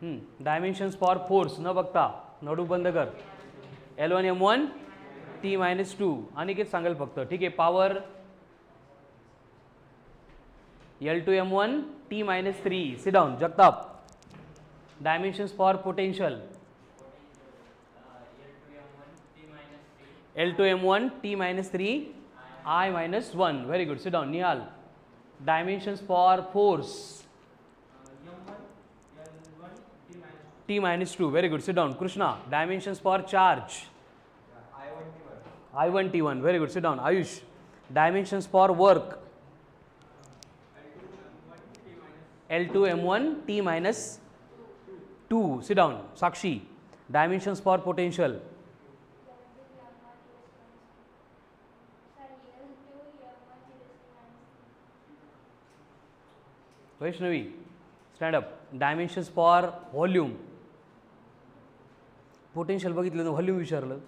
Dimensions for force न बघता notebook बंद कर. L1M1 T-2 अनिकेत सांगेल फक्त. ठीक आहे. Power L2M1 T-3. Sit down. Jagtap. Dimensions for potential L2M1 T-3 I-1. Very good. Sit down. Nihal. Dimensions for force T-2. Very good. Sit down. Krishna. Dimensions for charge I1 T1. Very good. Sit down. Ayush. Dimensions for work L2M1 T-2. Sit down. Sakshi. Dimensions for potential Vaishnavi. Stand up. Dimensions for volume. Potential बघितलं तर volume विचारलं.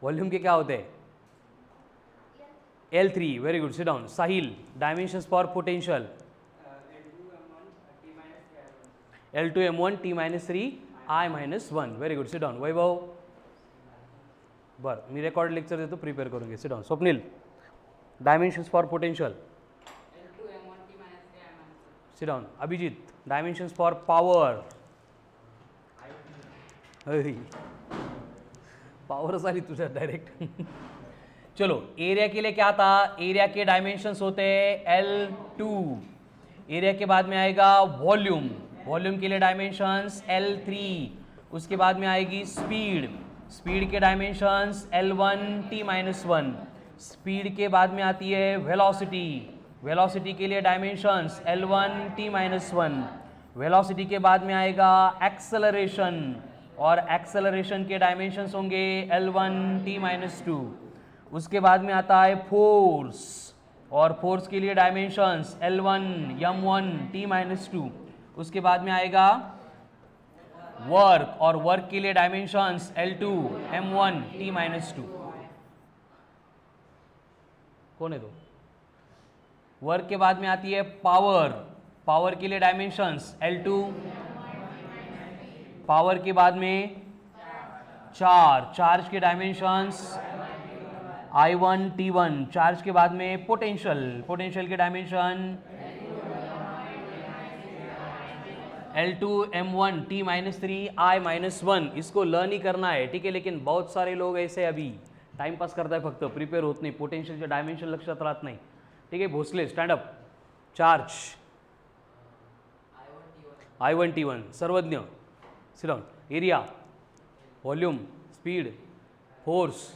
Volume के क्या होते हैं? L3. Very good. Sit down. Sahil. Dimensions for potential L2M1 T-3 I-1. Very good. Sit down. Vaibhav. बरं, मी record lecture देतो, प्रिपेअर करून घे. Sit down. Swapnil. Dimensions for potential Sit down. Abhijit. Dimensions for power. Power सारी तुझा डायरेक्ट. चलो, area के लिए क्या था? एरिया के डायमेंशंस होते हैं L2. एरिया के बाद में आएगा वॉल्यूम. वॉल्यूम के लिए डायमेंशंस L3. उसके बाद में आएगी स्पीड. स्पीड के डायमेंशंस L1 T-1. स्पीड के बाद में आती है वेलोसिटी. वेलोसिटी के लिए डायमेंशंस L1 T-1. वेलोसिटी के बाद में आएगा एक्सेलरेशन और एक्सेलरेशन के डायमेंशंस होंगे L1 T-2. उसके बाद में आता है फोर्स और फोर्स के लिए डायमेंशंस L1 M1 T-2. उसके बाद में आएगा वर्क और वर्क के लिए डायमेंशंस L2 M1 T-2. कौन है तो? वर्क के बाद में आती है पावर. पावर के लिए डायमेंशंस L2. पावर के बाद में चार्ज के डायमेंशंस I1 T1. चार्ज के बाद में पोटेंशियल के dimension L2 M1 T-3 I-1. इसको लर्न ही करना है. ठीक है. लेकिन बहुत सारे लोग ऐसे अभी टाइम पास करता है, फक्त प्रिपेअर होत नाही, पोटेन्शियलचे डायमेंशन लक्षात राहत नाही. ठीक है. Bhosale. Stand up. Charge I1 T1. Sarvagya. Sit down. Area, volume, speed, force,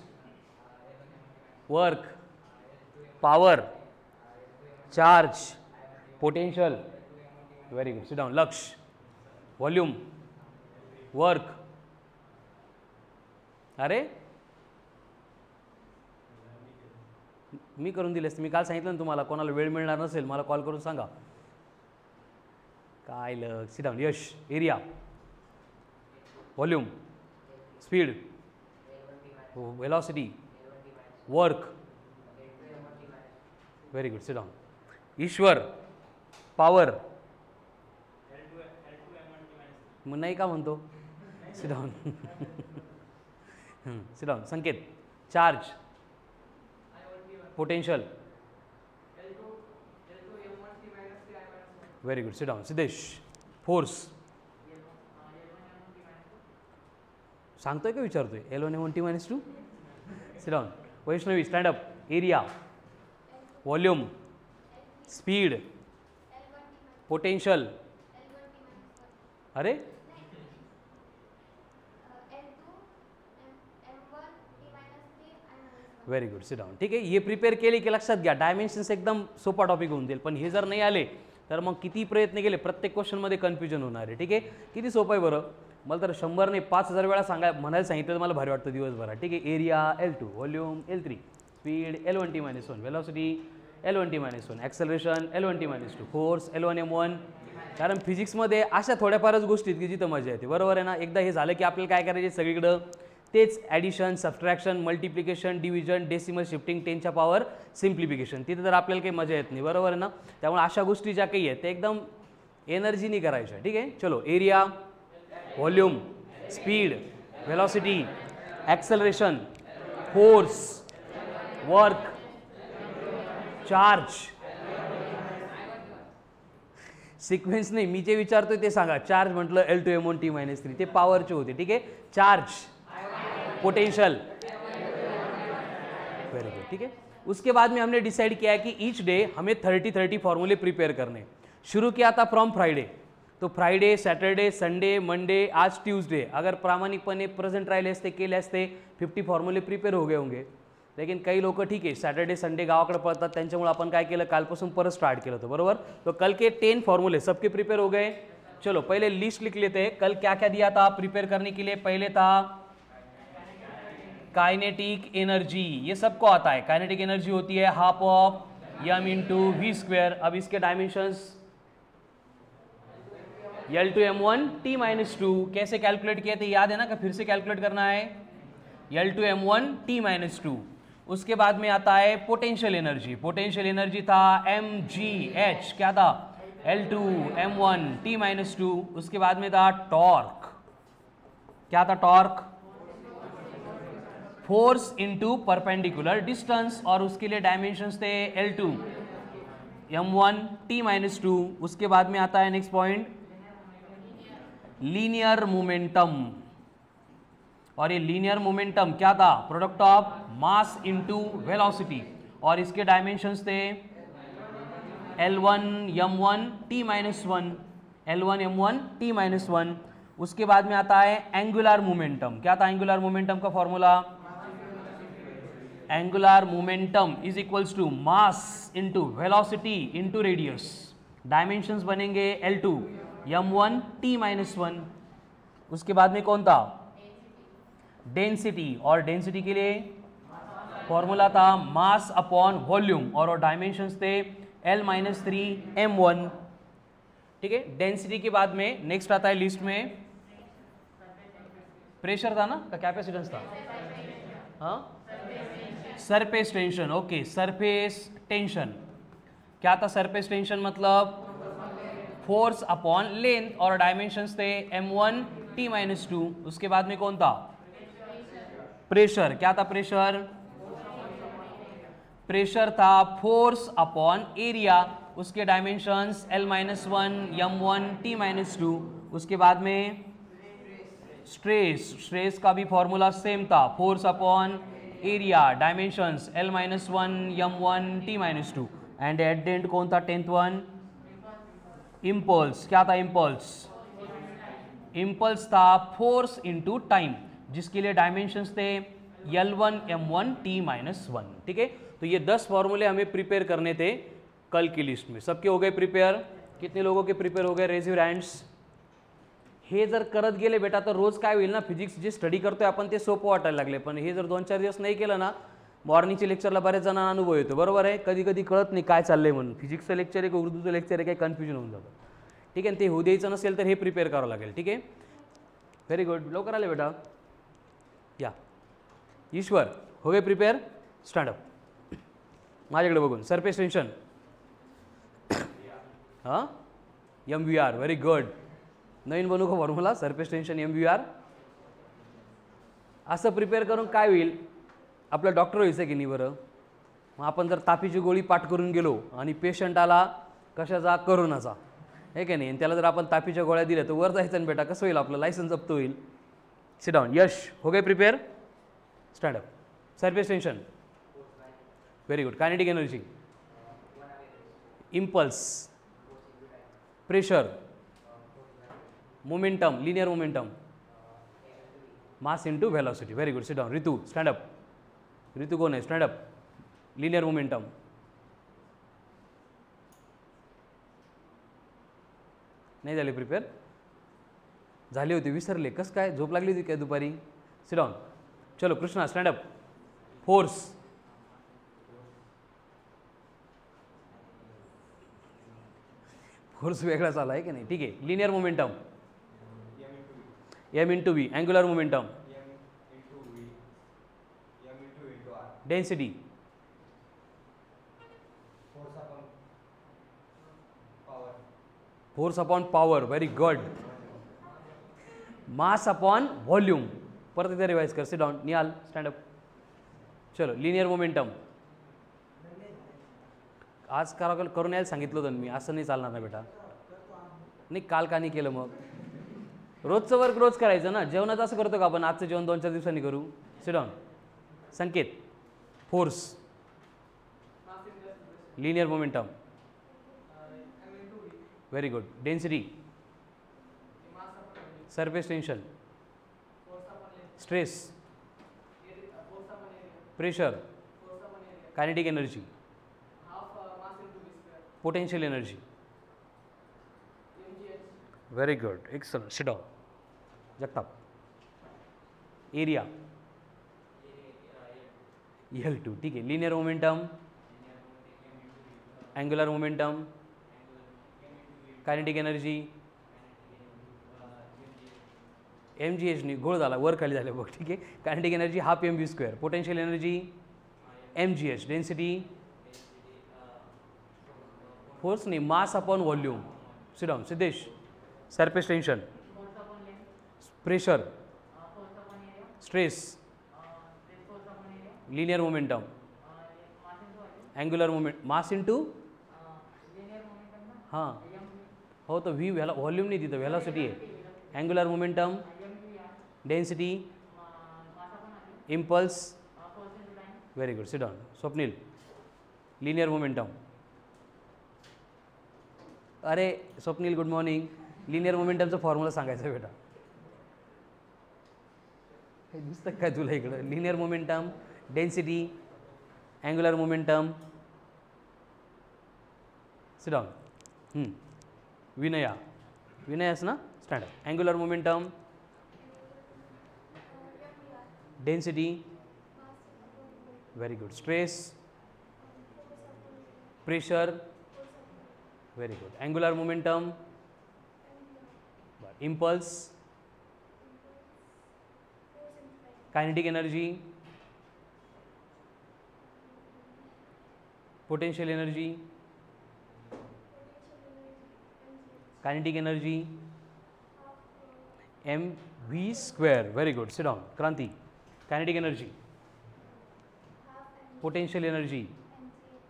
work, power, charge, potential. Very good. Sit down. Lakshya. Volume, work. अरे मी करून दिले असते. मी काल सांगितलं ना तुम्हाला, कोणाला वेळ मिळणार नसेल मला कॉल करून सांगा. काय लग. Sit down. Yash. Area, volume, speed, velocity, work. Very good. Sit down. Ishwar. Power. मग नाही का म्हणतो? सिट डाउन. सिट डाउन. Sanket. Charge, potential. Very good. Sit down. Siddhesh. Force. सांगतोय का विचारतोय? L1M1 T-2. Sit down. Vaishnavi. Stand up. Area, volume, speed, potential. अरे व्हेरी गुड. Sit down. ठीक आहे. हे प्रिपेअर केले की लक्षात घ्या, डायमेन्शन्स एकदम सोपा टॉपिक होऊन जाईल. पण हे जर नाही आले तर मग किती प्रयत्न केले प्रत्येक क्वेश्चनमध्ये कन्फ्युजन होणार आहे. ठीक आहे. किती सोपं आहे बरं. मला तर 100 नाही 5000 वेळा म्हणायला सांगितलं तर मला भारी वाटतं दिवसभरात. ठीक आहे. Area L2, volume L3, speed L1 T-1, velocity L1 T-1, acceleration L1 T-2, force L1 M1. कारण फिजिक्समध्ये अशा थोड्याफारच गोष्टी आहेत की जिथं मजा येते. बरोबर आहे ना. एकदा हे झालं की आपल्याला काय करायचे सगळीकडं तेच addition, subtraction, multiplication, division, decimal shifting, 10च्या पॉवर सिम्प्लिफिकेशन. तिथे तर आपल्याला काही मजा येत नाही. बरोबर आहे ना. त्यामुळे अशा गोष्टी ज्या काही आहेत ते एकदम एनर्जीनी करायच्या. ठीक आहे. चलो. Area, volume, speed, velocity, acceleration, force, work, charge. Sequence नाही, मी जे विचारतोय ते सांगा. चार्ज म्हटलं L2M1T-3 ते पॉवरचे होते. ठीक आहे. Charge, potential, very good. ठीक है. उसके बाद में हमने डिसाइड किया कि ईच डे हमें 30 फॉर्मूले प्रिपेयर करने. शुरू किया था फ्रॉम फ्राइडे. तो फ्राइडे, सॅटर्डे, संडे, मंडे, आज ट्यूजडे. अगर प्रामाणिकपणे प्रेझेंट राहिले असते, केले असते, 50 फॉर्म्युले प्रिपेअर हो गए होंगे. लेकिन काही लोक ठीक आहे सॅटर्डे संडे गावाकडे पळतात, त्यांच्यामुळे आपण काय केलं, कालपासून परत स्टार्ट केलं होतं. बरोबर. तो कल के 10 फॉर्मूले सबके प्रिपेयर हो गए. चलो पहले लिस्ट लिख लेते हैं. कल क्या क्या दिया था प्रिपेयर करने के लिए. पहले था काइनेटिक एनर्जी. ये सबको आता है. काइनेटिक एनर्जी होती है half of m into V square. अब इसके डायमेंशंस L2M1T-2 कैसे कैलकुलेट किए थे याद है ना, कि फिर से कैलकुलेट करना है. L2M1T-2. उसके बाद में आता है पोटेंशियल एनर्जी. पोटेंशियल एनर्जी था mgh. क्या था, L2M1T-2. उसके बाद में था टॉर्क. क्या था torque, force into perpendicular distance. और उसके लिए डायमेंशंस थे L2M1T-2. उसके बाद में आता है नेक्स्ट पॉइंट लीनियर मोमेंटम. और ये लीनियर मोमेंटम क्या था, product of mass into velocity. और इसके डायमेंशंस थे L1M1T-1, L1M1T-1. उसके बाद में आता है एंगुलर मोमेंटम. क्या था एंगुलर मोमेंटम का formula, angular momentum is equals to mass into velocity into radius. Dimensions बनेंगे L2M1T-1. उसके बाद में कौन था, डेंसिटी. और डेंसिटी के लिए फॉर्मूला था मास अपॉन वॉल्यूम. और डायमेंशंस थे L-3M1. ठीक है. डेंसिटी के बाद में नेक्स्ट आता है लिस्ट में प्रेशर था ना, का कैपेसिटेंस था, हाँ, surface tension. Okay, surface tension. क्या था सरफेस टेंशन, मतलब फोर्स अपॉन लेंथ. और डायमेंशंस थे M1T-2. उसके बाद में कौन था, प्रेशर. क्या था प्रेशर, प्रेशर था फोर्स अपॉन एरिया. उसके डायमेंशंस L-1M1T-2. उसके बाद में स्ट्रेस. स्ट्रेस का भी फॉर्मूला सेम था, force upon area. Dimensions L-1M1T-2. And at the end कौन था 10th वन, इम्पल्स. क्या था इम्पल्स, इम्पल्स था फोर्स इनटू टाइम, जिसके लिए डायमेंशंस थे L1M1T-1. ठीक है. तो ये 10 फॉर्मूले हमें प्रिपेयर करने थे कल की लिस्ट में. सबके हो गए प्रिपेयर. कितने लोगों के प्रिपेयर हो गए, रेज युअर हँड्स. हे जर करत गेले बेटा तर रोज काय होईल ना, फिजिक्स जे स्टडी करतोय आपण ते सोपं वाटायला लागले. पण हे जर 2-4 दिवस नाही केलं ना, मॉर्निंगच्या लेक्चरला बऱ्याच जणांना अनुभव येतो. बरोबर आहे. कधी कधी कळत नाही काय चाललंय म्हणून. फिजिक्सचं लेक्चर आहे का उर्दूचं लेक्चर आहे, काही कन्फ्युजन होऊन जातं. ठीक आहे. ते होऊ द्यायचं नसेल तर हे प्रिपेअर करावं लागेल. ठीक आहे. Very good. लवकर आले बेटा. या ईश्वर हो गए प्रिपेअर. स्टँडअप माझ्याकडे बघून. सरफेस टेन्शन, हां, MVR. Very good. नवीन बनवू का फॉर्म्युला, सरफेस टेन्शन MVR. असं प्रिपेअर करून काय होईल, आपलं डॉक्टर व्हायचं की नाही बरं. मग आपण जर तापीची गोळी पाठ करून गेलो आणि पेशंट आला कशाचा, करोनाचा, हे की नाही, आणि त्याला जर आपण तापीच्या गोळ्या दिल्या तर वर जायचं ना बेटा, कसं होईल, आपलं लायसन्स जप्त होईल. Sit down. यश हो गए prepare. Stand up. Surface tension, very good. Kinetic energy, impulse, pressure, momentum, linear momentum, mass into velocity. Very good. Sit down. ऋतू स्टँड अप. ऋतू कोण आहे, स्टँड अप. लिनियर मोमेंटम, नाही झाले प्रिपेअर, झाले होते विसरले. कसं काय, झोप लागली होती काय दुपारी. Sit down. चलो Krishna stand up. Force, force वेगळा झाला आहे की नाही. ठीक आहे. Linear momentum M into V. Angular momentum density, force upon power. Very good. Mass upon volume. परत एकदा रिवाइज कर. Sit down. Nihal stand up. चलो लिनियर मोमेंटम आज करून यायला सांगितलं होतं मी. असं नाही चालणार ना बेटा. नाही काल का नाही केलं मग. रोजचं वर्क रोज करायचं ना. जेवणाचं असं करतो का आपण आजचं जेवण 2-4 दिवसांनी करू. Sit down. Sanket. Force. Linear momentum. Very good. Density. Surface tension. Stress. Pressure. Kinetic energy. Potential energy. Very good. Excellent. Sit down. Jagtap. Area. L2. ठीक आहे. Linear momentum. Angular momentum. Kinetic energy. mgh नी गोळ झाला वर खाली झाले बघ. ठीक आहे. Kinetic energy half mv². Potential energy mgh. Density. Force नाही mass upon volume. Sit down. Siddhesh. Surface tension. Pressure. Stress. Linear momentum. Angular moment. Mass into हां हो तर व्ही व्हॉल्यूम नाही तिथं व्हेलॉसिटी आहे. Angular momentum. Density. Impulse. Very good. Sit down. Swapnil. Linear momentum. अरे Swapnil good morning. Linear मोमेंटमचा formula सांगायचा बेटा. हे दिसतं काय तुला इकडं. Linear momentum. Density. Angular momentum. Sit down. Vinaya. विनयास ना standard. Angular momentum. Density. Very good. Stress. Pressure. Very good. Angular momentum. Impulse. Kinetic energy. Potential energy. Kinetic energy mv². Very good. Sit down. Kranti. Kinetic energy. Potential energy.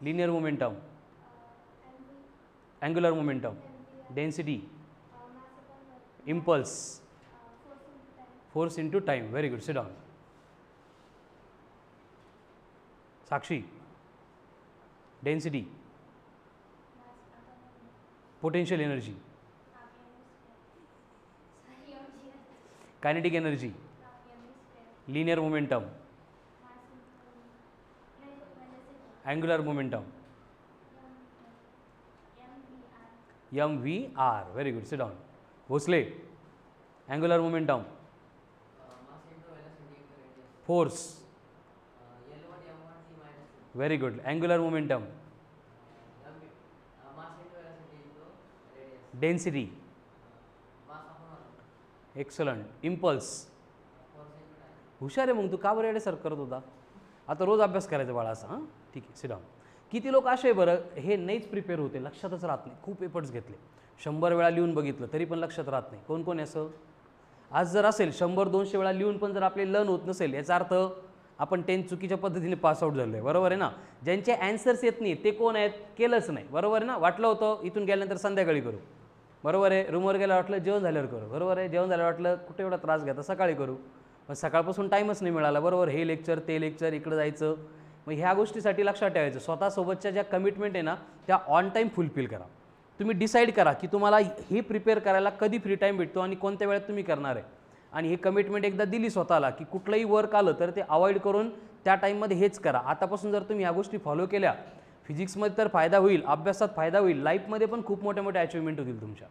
Linear momentum. Angular momentum. Density. Impulse. Force into time. Very good. Sit down. Sakshi. Density. Potential energy. Kinetic energy. Linear momentum. Angular momentum. mvr. Very good. Sit down. Bhosale. Angular momentum. Force. Very good. Angular momentum. Density. Excellent. Impulse. हुशार आहे मग तू. का बरं एवढे sir करत होता. आता रोज अभ्यास करायचा बाळा असा. हां ठीक आहे. Sit down. किती लोक असे बरं हे नाहीच प्रिपेअर होते. लक्षातच राहत नाही. खूप एफर्ट्स घेतले. 100 वेळा लिहून बघितलं तरी पण लक्षात राहत नाही. कोण कोण असं आज जर असेल 100-200 वेळा लिहून पण जर आपले लर्न होत नसेल याचा अर्थ आपण 10 चुकीच्या पद्धतीने पासआउट झालो आहे. बरोबर आहे ना. ज्यांचे ॲन्सर्स येत नाही ते कोण आहेत. केलंच नाही. बरोबर आहे ना. वाटलं होतं इथून गेल्यानंतर संध्याकाळी करू. बरोबर आहे. रूमवर गेला वाटलं जेवण झाल्यावर करू. बरोबर आहे. जेवण झाल्यावर वाटलं कुठे एवढा त्रास घ्यायचा सकाळी करू. मग सकाळपासून टाईमच नाही मिळाला. बरोबर. हे लेक्चर ते लेक्चर इकडं जायचं. मग ह्या गोष्टीसाठी लक्षात ठेवायचं स्वतःसोबतच्या ज्या कमिटमेंट आहे ना त्या ऑन टाईम फुलफिल करा. तुम्ही डिसाईड करा की तुम्हाला हे प्रिपेअर करायला कधी फ्री टाईम भेटतो आणि कोणत्या वेळेत तुम्ही करणार आहे. आणि हे कमिटमेंट एकदा दिली स्वतःला की कुठलंही वर्क आलं तर ते अवॉइड करून त्या टाईममध्ये हेच करा. आतापासून जर तुम्ही ह्या गोष्टी फॉलो केल्या फिजिक्समध्ये तर फायदा होईल. अभ्यासात फायदा होईल. लाईफमध्ये पण खूप मोठ्या मोठ्या अचिव्हमेंट होतील तुमच्या.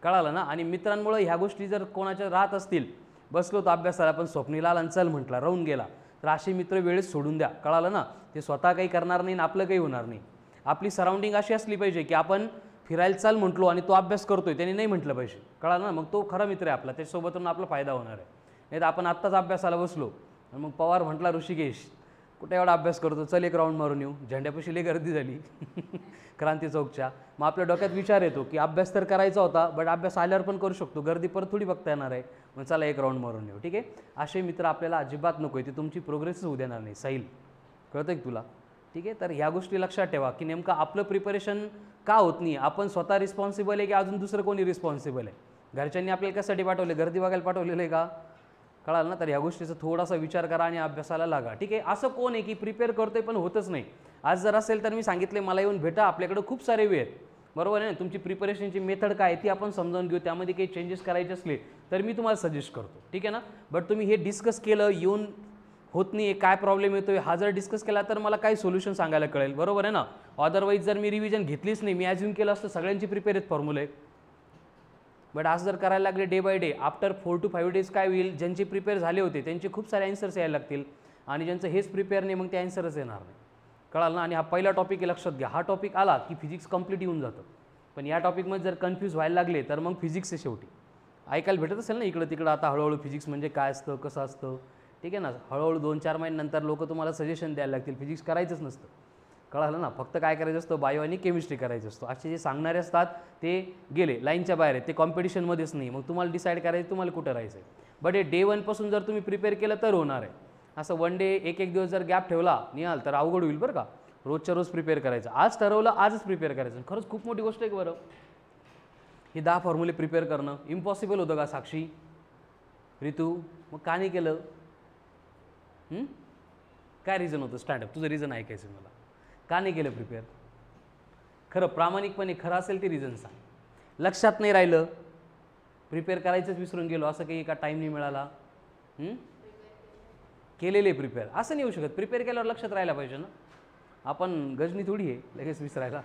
कळालं ना. आणि मित्रांमुळे ह्या गोष्टी जर कोणाच्या राहत असतील बसलो तर अभ्यासाला पण स्वप्नीला आला चल म्हटला राहून गेला तर असे मित्र वेळेस सोडून द्या. कळालं ना. ते स्वतः काही करणार नाही आणि आपलं काही होणार नाही. आपली सराउंडिंग अशी असली पाहिजे की आपण फिरायला चाल म्हटलो आणि तो अभ्यास करतोय त्याने नाही म्हटलं पाहिजे. कळालं ना. मग तो खरा मित्र आहे आपला. त्याच्यासोबतून आपला फायदा होणार आहे. नाही तर आपण आत्ताच अभ्यासाला बसलो आणि मग पवार म्हटला ऋषिकेश कुठे एवढा अभ्यास करतो, चल एक राऊंड मारून येऊ. झेंड्यापाशी लई गर्दी झाली क्रांती चौकच्या. मग आपल्या डोक्यात विचार येतो की अभ्यास तर करायचा होता, बट अभ्यास आल्यावर पण करू शकतो, गर्दी परत थोडी बघता येणार आहे, मग चला एक राऊंड मारून येऊ. ठीक आहे, असे मित्र आपल्याला अजिबात नको आहे, ते तुमची प्रोग्रेसच होऊ देणार नाही. साहिल, कळतं की तुला? ठीक आहे, तर ह्या गोष्टी लक्षात ठेवा की नेमकं आपलं प्रिपरेशन का होत नाही. आपण स्वतः रिस्पॉन्सिबल आहे की अजून दुसरं कोणी रिस्पॉन्सिबल आहे? घरच्यांनी आपल्याला कशासाठी पाठवले? गर्दी बघायला पाठवलेलं आहे का? कळालं ना? तर ह्या गोष्टीचा थोडासा विचार करा आणि अभ्यासाला लागा. ठीक आहे, असं कोण आहे की प्रिपेअर करतोय पण होतच नाही? आज जर असेल तर मी सांगितले मला येऊन भेटा, आपल्याकडे खूप सारे वेळ आहेत, बरोबर आहे ना? तुमची प्रिपरेशनची मेथड काय ती आपण समजावून घेऊ, त्यामध्ये काही चेंजेस करायचे असले तर मी तुम्हाला सजेस्ट करतो. ठीक आहे ना? बट तुम्ही हे डिस्कस केलं, येऊन होत नाही, काय प्रॉब्लेम येतोय हा जर डिस्कस केला तर मला काही सोल्युशन सांगायला कळेल, बरोबर आहे ना? अदरवाईज जर मी रिव्हिजन घेतलीच नाही, मी ॲज्युम केलं असतं सगळ्यांची प्रिपेअर आहेत फॉर्म्युले, बट आज जर करायला लागले day by day, after 4 to 5 days काय होईल? ज्यांचे प्रिपेअर झाले होते त्यांचे खूप सारे आन्सर्स यायला लागतील आणि ज्यांचं हेच प्रिपेअर नाही मग ते आन्सरच येणार नाही. कळालं ना? आणि हा पहिला टॉपिक आहे, लक्षात घ्या. हा टॉपिक आला की फिजिक्स कंप्लीट येऊन जातं, पण या टॉपिकमध्ये जर कन्फ्यूज व्हायला लागले तर मग फिजिक्स आहे शेवटी. ऐकायला भेटत असेल ना इकडं तिकडं आता हळूहळू फिजिक्स म्हणजे काय असतं, कसं असतं. ठीक आहे ना? हळूहळू 2-4 महिन्यानंतर लोक तुम्हाला सजेशन द्यायला लागतील, फिजिक्स करायचंच नसतं. कळालं ना? फक्त काय करायचं असतं? बायो आणि केमिस्ट्री करायचं असतं. असे जे सांगणारे असतात ते गेले, लाईनच्या बाहेर आहेत, ते कॉम्पिटिशनमध्येच नाही. मग तुम्हाला डिसाईड करायचं तुम्हाला कुठं राहायचं आहे. बट हे डे 1 पासून जर तुम्ही प्रिपेअर केलं तर होणार आहे. असं वन डे एक दिवस जर गॅप ठेवला निहाल तर अवघड होईल बरं का. रोजच्या रोज प्रिपेअर करायचं. आज ठरवलं आजच प्रिपेअर करायचं. खरंच खूप मोठी गोष्ट आहे बरं ही 10 फॉर्म्युले प्रिपेअर करणं. इम्पॉसिबल होतं का साक्षी, ऋतू? मग का नाही केलं? काय रिझन होतं? स्टँडअप, तुझं रिझन ऐकायचं मला. का नाही केलं प्रिपेअर? खरं प्रामाणिकपणे खरं असेल ते रिझन सांग. लक्षात नाही राहिलं, प्रिपेअर करायचंच विसरून गेलो, असं काही का टाईम नाही मिळाला? केलेले प्रिपेअर असं नाही होऊ शकत. प्रिपेअर केल्यावर लक्षात राहायला पाहिजे ना. आपण गजनी थोडी आहे लगेच विसरायला.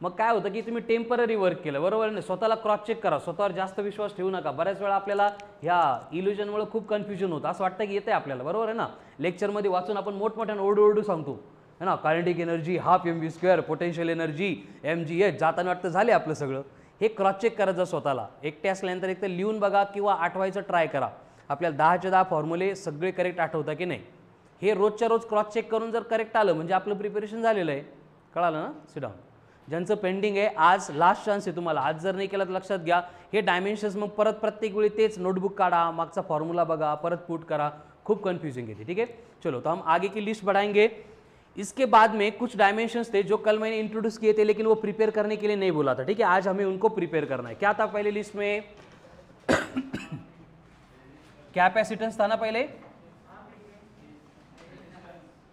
मग काय होतं की तुम्ही टेम्पररी वर्क केलं, बरोबर नाही? स्वतःला क्रॉस चेक करा, स्वतःवर जास्त विश्वास ठेवू नका. बऱ्याच वेळा आपल्याला ह्या इल्युजनमुळे खूप कन्फ्युजन होतं, असं वाटतं की येते आपल्याला, बरोबर आहे ना? लेक्चरमध्ये वाचून आपण मोठमोठ्यानं ओरडू सांगतो है ना, kinetic energy ½ mv², potential energy mgh, जाताना वाटतं झाले आपलं सगळं. हे क्रॉस चेक करायचं स्वतःला. एकटे असल्यानंतर एक तर लिहून बघा किंवा आठवायचं ट्राय करा. आपल्याला 10च्या 10 फॉर्म्युले सगळे करेक्ट आठवता की नाही हे रोजच्या रोज क्रॉस चेक करून जर करेक्ट आलं म्हणजे आपलं प्रिपरेशन झालेलं आहे. कळालं ना? Sit down. ज्यांचं पेंडिंग आहे आज लास्ट चान्स आहे तुम्हाला. आज जर नाही केलं तर लक्षात घ्या हे डायमेन्शन्स मग परत प्रत्येक वेळी तेच नोटबुक काढा, मागचा फॉर्म्युला बघा, परत पुट करा, खूप कन्फ्यूजिंग है. ठीक है, चलो तो हम आगे की लिस्ट बढ़ाएंगे. इसके बाद में कुछ डायमेंशंस थे जो कल मैंने इंट्रोड्यूस किए थे लेकिन वो प्रिपेयर करने के लिए नहीं बोला था. ठीक है, आज हमें उनको प्रिपेयर करना है. क्या था पहले लिस्ट में? कैपेसिटेंस था ना पहले,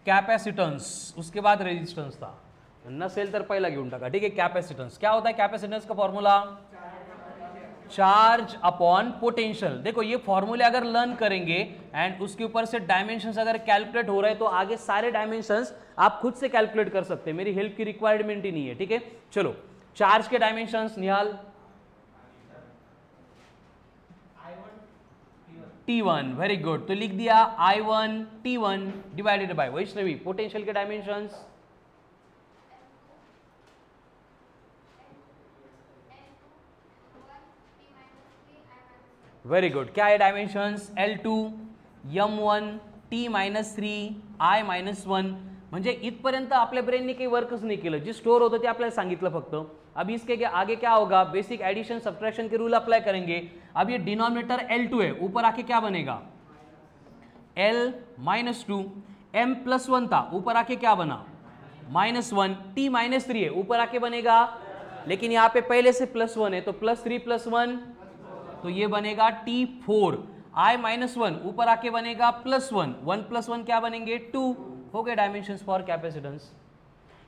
कैपेसिटेंस, उसके बाद रेजिस्टेंस था. नसेल तर पहिला घेऊन टाका. ठीक है, कैपेसिटेंस क्या होता है? कैपेसिटेंस का फॉर्मूला चार्ज अपॉन पोटेंशियल. देखो ये फॉर्मूले अगर लर्न करेंगे एंड उसके ऊपर से डायमेंशंस अगर कैलकुलेट हो रहे हैं तो आगे सारे डायमेंशंस आप खुद से कैलकुलेट कर सकते हैं. मेरी हेल्प की रिक्वायरमेंट ही नहीं है. ठीक है, चलो चार्ज के डायमेंशंस निहाल. T1, very good. तो लिख दिया I1 T1 divided by Vaishnavi. Potential के डायमेंशंस वेरी गुड. क्या है dimensions? L2 M1 T-3 I-1. म्हणजे इथपर्यंत आपल्या ब्रेनने काही वर्कच नाही केलं, जे स्टोर होतं ते आपल्याला सांगितलं फक्त. अब इसके आगे क्या होगा? बेसिक एडिशन सब्ट्रैक्शन के रूल अप्लाई करेंगे. अब ये डिनोमिनेटर L2 है, ऊपर आके क्या बनेगा? L-2. M+1 था, ऊपर आके क्या बना? -1. T-3 है, ऊपर आके बनेगा, लेकिन यहाँ पे पहले से +1 है तो +3 + 1 तो ये बनेगा T4. I-1 ऊपर आके बनेगा +1. 1 + 1 क्या बनेंगे? 2. हो गए डायमेंशन्स फॉर कॅपॅसिटन्स.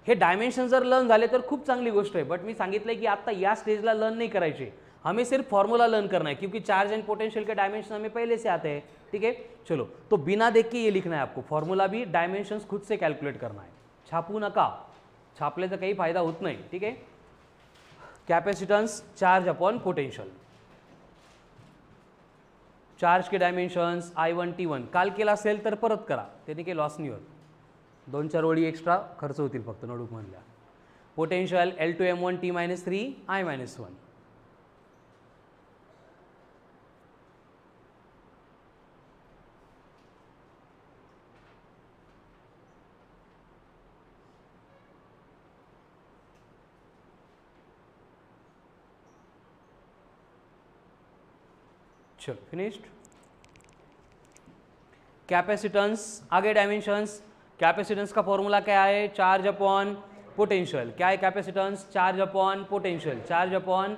हे डायमेंशन जर लर्न झाले तर खूप चांगली गोष्ट आहे, बट मी सांगितलंय की आता या स्टेजला लर्न नहीं करायचे, हमें सिर्फ फॉर्मूला लर्न करना है क्योंकि चार्ज एंड पोटेंशियल के डायमेंशन हमें पहले से आते हैं. ठीक है, चलो तो बिना देख के ये लिखना है आपको. फॉर्मूला भी डायमेंशंस खुद से कैलकुलेट करना है. छापू नका, छापले तर काही फायदा होत नाही. ठीक है, capacitance charge upon potential. Charge के डायमेंशन्स I1 T1 काल केला असेल तर परत करा, त्याने काही लॉस नाही होत. 2-4 ओळी एक्स्ट्रा खर्च होतील फक्त नोटबुक मधल्या. Potential L2 M1 T-3 I-1. चलो फिनिश्ड। कैपेसिटेंस, आगे डायमेंशंस। कैपेसिटेंस का फॉर्मूला क्या है? Charge upon potential. क्या है capacitance? Charge upon potential, charge upon.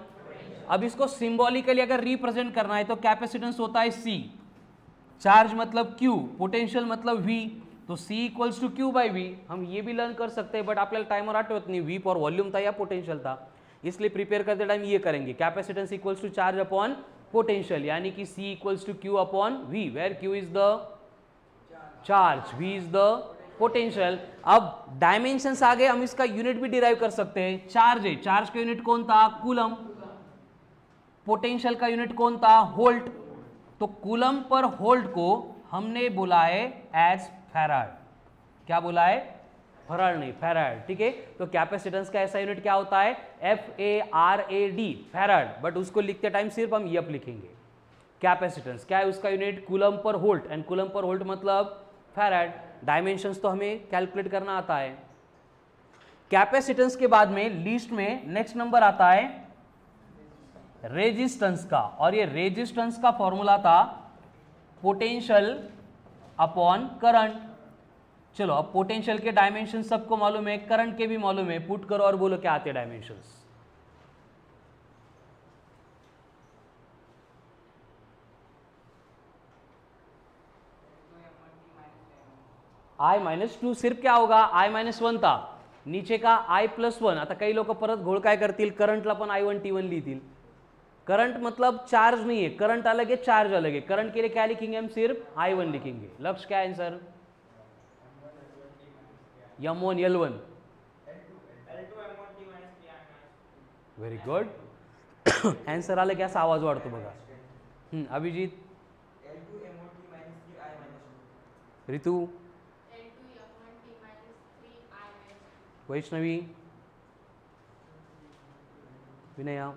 अब इसको सिंबॉलिकली अगर रिप्रेजेंट करना है तो कैपेसिटेंस होता है C, चार्ज मतलब Q, पोटेंशियल मतलब V, तो C equals to Q by V। हम ये भी लर्न कर सकते हैं, बट आपल्याला टाइमर आठवत नहीं V फॉर वॉल्यूम था या पोटेंशियल था, इसलिए प्रिपेयर करते टाइम ये करेंगे। Capacitance equals to charge upon potential, यानी कि C equals to Q upon V, where Q is the charge, V is the potential. अब डायमेंशंस आ गए, हम इसका यूनिट भी डिराइव कर सकते हैं। चार्ज है, चार्ज का यूनिट कौन था? कूलम। पोटेंशियल का यूनिट कौन था? वोल्ट। तो कूलम पर वोल्ट को हमने बोला है एज फैराड। क्या बोला है? फैराड नहीं, फैराड, ठीक है। तो कैपेसिटेंस का ऐसा यूनिट क्या होता है? FARAD, फैराड, बट उसको लिखते टाइम सिर्फ हम एफ लिखेंगे। कैपेसिटेंस क्या है उसका unit? Coulomb per volt, and coulomb per volt मतलब फैराड। डायमेंशंस तो हमें कैलकुलेट करना आता है। कैपेसिटेंस के बाद में लिस्ट में नेक्स्ट नंबर आता है रेजिस्टेंस का, और ये रेजिस्टेंस का फॉर्मूला था पोटेंशियल अपॉन करंट। चलो अब पोटेंशियल के डायमेंशन सबको मालूम है, करंट के भी मालूम है, पुट करो और बोलो क्या आते हैं डायमेंशंस। I-2 सिर्फ क्या होगा? I-1 था, नीचे का I+1। आता काही लोक परत घोळ काय करतील, करंटला पण I1 T1 लिहितील। करंट मतलब चार्ज नहीं है, करंट अलग है, चार्ज अलग है। करंट के लिए क्या लिखेंगे? हम सिर्फ I1 लिखेंगे। लक्ष्य क्या है answer? M1 L1, very good. Answer आलं की असा आवाज वाढतो बघा। अभिजित, ऋतू, वैष्णवी, विनया,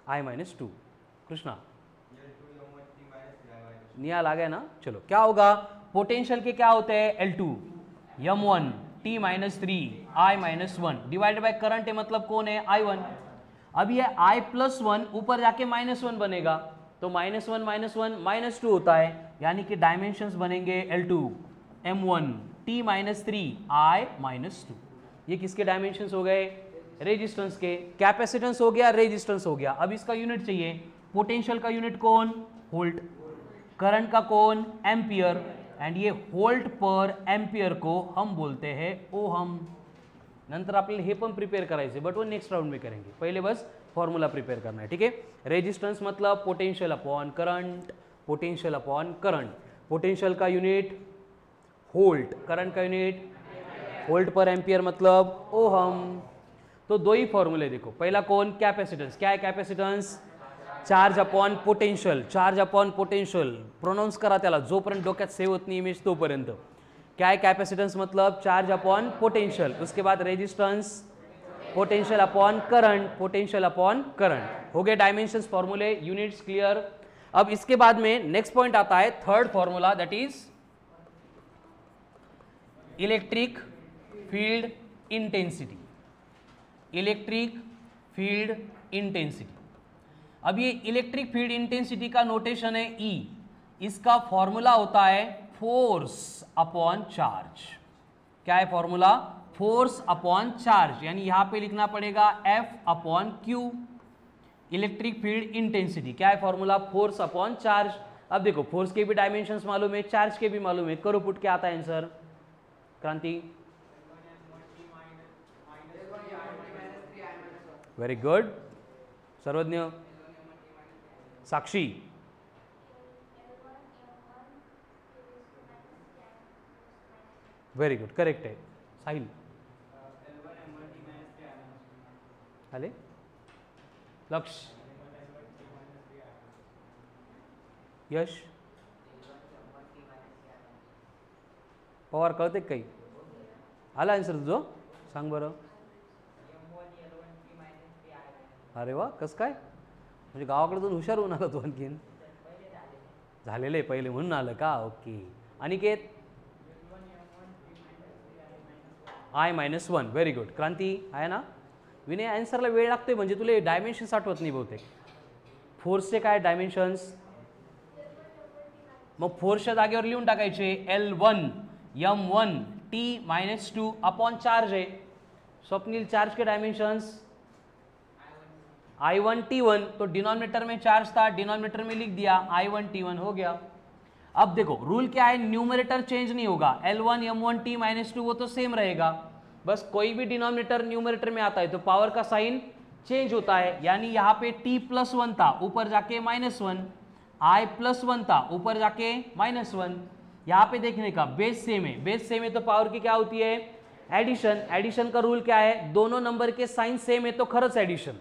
I-2, कृष्णा, नियाल आ गया ना। चलो क्या होगा? पोटेंशियल के क्या होते हैं? L2 M1 T-3 I-1 divided by current है, मतलब कौन है? I1। अब ये I+1 ऊपर जाके -1 बनेगा, तो -1 -1 -2 होता है, यानी कि डायमेंशंस बनेंगे L2 M1 T-3 I-2। ये किसके डायमेंशंस हो गए? रेजिस्टेंस के। कैपेसिटेंस हो गया, रेजिस्टेंस हो गया। अब इसका यूनिट चाहिए। पोटेंशियल का यूनिट कौन? वोल्ट। करंट का कौन? एम्पियर। एंड ये वोल्ट पर एम्पियर को हम बोलते हैं ओहम। नंतर आपल्याला हे पण प्रिपेयर करायचे, बट वो नेक्स्ट राउंड में करेंगे, पहले बस फॉर्मूला प्रिपेयर करना है, ठीक है। रेजिस्टेंस मतलब potential upon current, potential upon current. Potential का यूनिट वोल्ट, करंट का यूनिट वोल्ट पर एम्पियर मतलब ओहम। तो दो ही फॉर्मूले देखो, पहला कौन? कैपेसिटेंस। क्या है capacitance? Charge upon potential, charge upon potential. Pronounce करा त्याला, जोपर्यंत डोक्यात सेव होत नाही इमेज तोपर्यंत। क्या है कैपेसिटेंस? मतलब चार्ज अपॉन पोटेंशियल। उसके बाद resistance, potential upon current, potential upon current. हो गए डायमेंशंस, फॉर्मूले, यूनिट्स क्लियर। अब इसके बाद में नेक्स्ट पॉइंट आता है third formula, that is electric field intensity. Electric field intensity. अब ये इलेक्ट्रिक फील्ड इंटेंसिटी का नोटेशन है E, इसका फॉर्मूला होता है फोर्स अपॉन चार्ज। क्या है फॉर्मूला? फोर्स अपॉन चार्ज, यानी यहां पे लिखना पड़ेगा F upon Q। Electric field intensity क्या है फॉर्मूला? Force upon charge. अब देखो फोर्स के भी डायमेंशंस मालूम है, चार्ज के भी मालूम है, करो पुट, क्या आता है आंसर? क्रांति, वेरी गुड। सर्वज्ञ, साक्षी, वेरी गुड, करेक्ट है। साहिल, आले, लक्ष्य, यश, पवार, कळते काही? आला आन्सर तुझं? सांग बरं. अरे वा, कसं काय? म्हणजे गावाकडे हुशार होऊन आला तू आणखीन. झालेलं आहे पहिले म्हणून आलं का? Okay. Aniket, I-1, very good. Kranti आहे ना? विनय आन्सरला वेळ लागतोय म्हणजे तुला डायमेन्शन्स आठवत नाही बहुतेक. फोर्सचे काय डायमेन्शन्स, मग फोर्सच्या जागेवर लिहून टाकायचे L1 M1 T-2 upon charge है. स्वप्निल चार्ज के डायमेंशंस I1 T1, तो डिनोमिनेटर में चार्ज था, डिनोमिनेटर में लिख दिया I1 T1 हो गया. अब देखो रूल क्या है, न्यूमरेटर चेंज नहीं होगा, L1 M1 T-2 वो तो सेम रहेगा, बस कोई भी डिनोमिनेटर न्यूमरेटर में आता है तो पावर का साइन चेंज होता है. यानी यहाँ पे T+1 था, ऊपर जाके -1, I+1 था, ऊपर जाके -1. यहाँ पे देखने का बेस सेम है, बेस सेम है तो पावर की क्या होती है, एडिशन. एडिशन का रूल क्या है, दोनों नंबर के साइन सेम है तो खरंच एडिशन,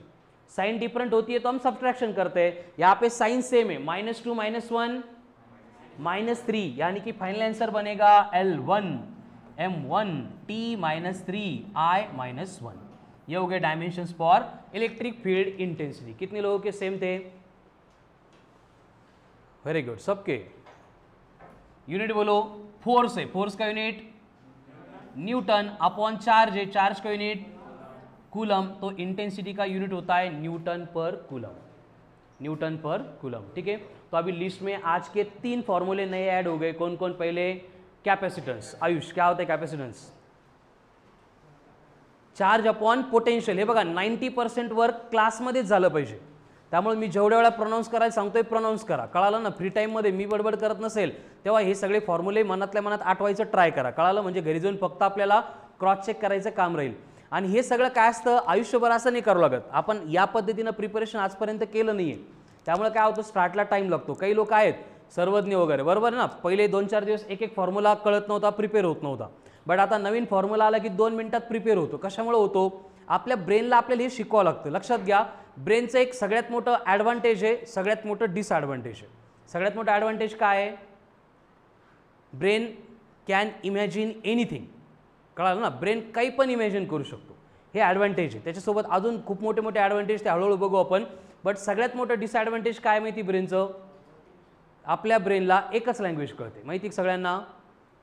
साइन डिफरेंट होती है तो हम सब्ट्रैक्शन करते हैं. यहाँ पे साइन सेम है, -2 -1 -3, यानी कि फाइनल आंसर बनेगा L1 M1 T-3 I-1. ये हो गए dimensions for electric field intensity. कितने लोगों के सेम थे, वेरी गुड. सबके यूनिट बोलो, फोर्स है, फोर्स का यूनिट न्यूटन, अपॉन चार्ज है, चार्ज का यूनिट कूलम, तो इंटेंसिटी का यूनिट होता है न्यूटन पर कूलम, न्यूटन पर कूलम. ठीक है, तो अभी लिस्ट में आज के 3 फॉर्मूले नए ऐड हो गए. कौन कौन, पहले कैपेसिटेंस. आयुष क्या होता है कैपेसिटेंस, चार्ज अपॉन पोटेन्शियल. हे बघा 90% वर्क क्लासमध्येच झालं पाहिजे, त्यामुळे मी जेवढ्या वेळा प्रोनाऊन्स करायला सांगतोय प्रोनाऊन्स करा. कळालं ना, फ्री टाईममध्ये मी बडबड करत नसेल तेव्हा हे सगळे फॉर्म्युले मनातल्या मनात आठवायचं ट्राय करा. कळालं, म्हणजे घरी जाऊन फक्त आपल्याला क्रॉस चेक करायचं काम राहील. आणि हे सगळं काय असतं, आयुष्यभर असं नाही करावं लागत. आपण या पद्धतीनं प्रिपरेशन आजपर्यंत केलं नाहीये, त्यामुळे काय होतं, स्टार्टला टाइम लागतो. काही लोक आहेत सर्वज्ञ वगैरे, बरोबर ना, पहिले 2-4 दिवस एक एक फॉर्म्युला कळत नव्हता, प्रिपेअर होत नव्हता. बट आता नवीन फॉर्म्युला आला की 2 मिनिटात प्रिपेअर होतो. कशामुळे होतो, आपल्या ब्रेनला आपल्याला हे शिकवावं लागतं. लक्षात घ्या, ब्रेनचं एक सगळ्यात मोठं ॲडव्हान्टेज आहे, सगळ्यात मोठं डिसॲडव्हान्टेज आहे. सगळ्यात मोठं ॲडव्हान्टेज काय आहे, ब्रेन कॅन इमॅजिन एनिथिंग. कळालं ना, ब्रेन काही पण इमॅजिन करू शकतो, हे ॲडव्हान्टेज आहे. त्याच्यासोबत अजून खूप मोठे मोठे ॲडव्हान्टेज ते हळूहळू बघू आपण. बट सगळ्यात मोठं डिसॲडव्हान्टेज काय माहिती ब्रेनचं, आपल्या ब्रेनला एकच लँग्वेज कळते. माहिती सगळ्यांना,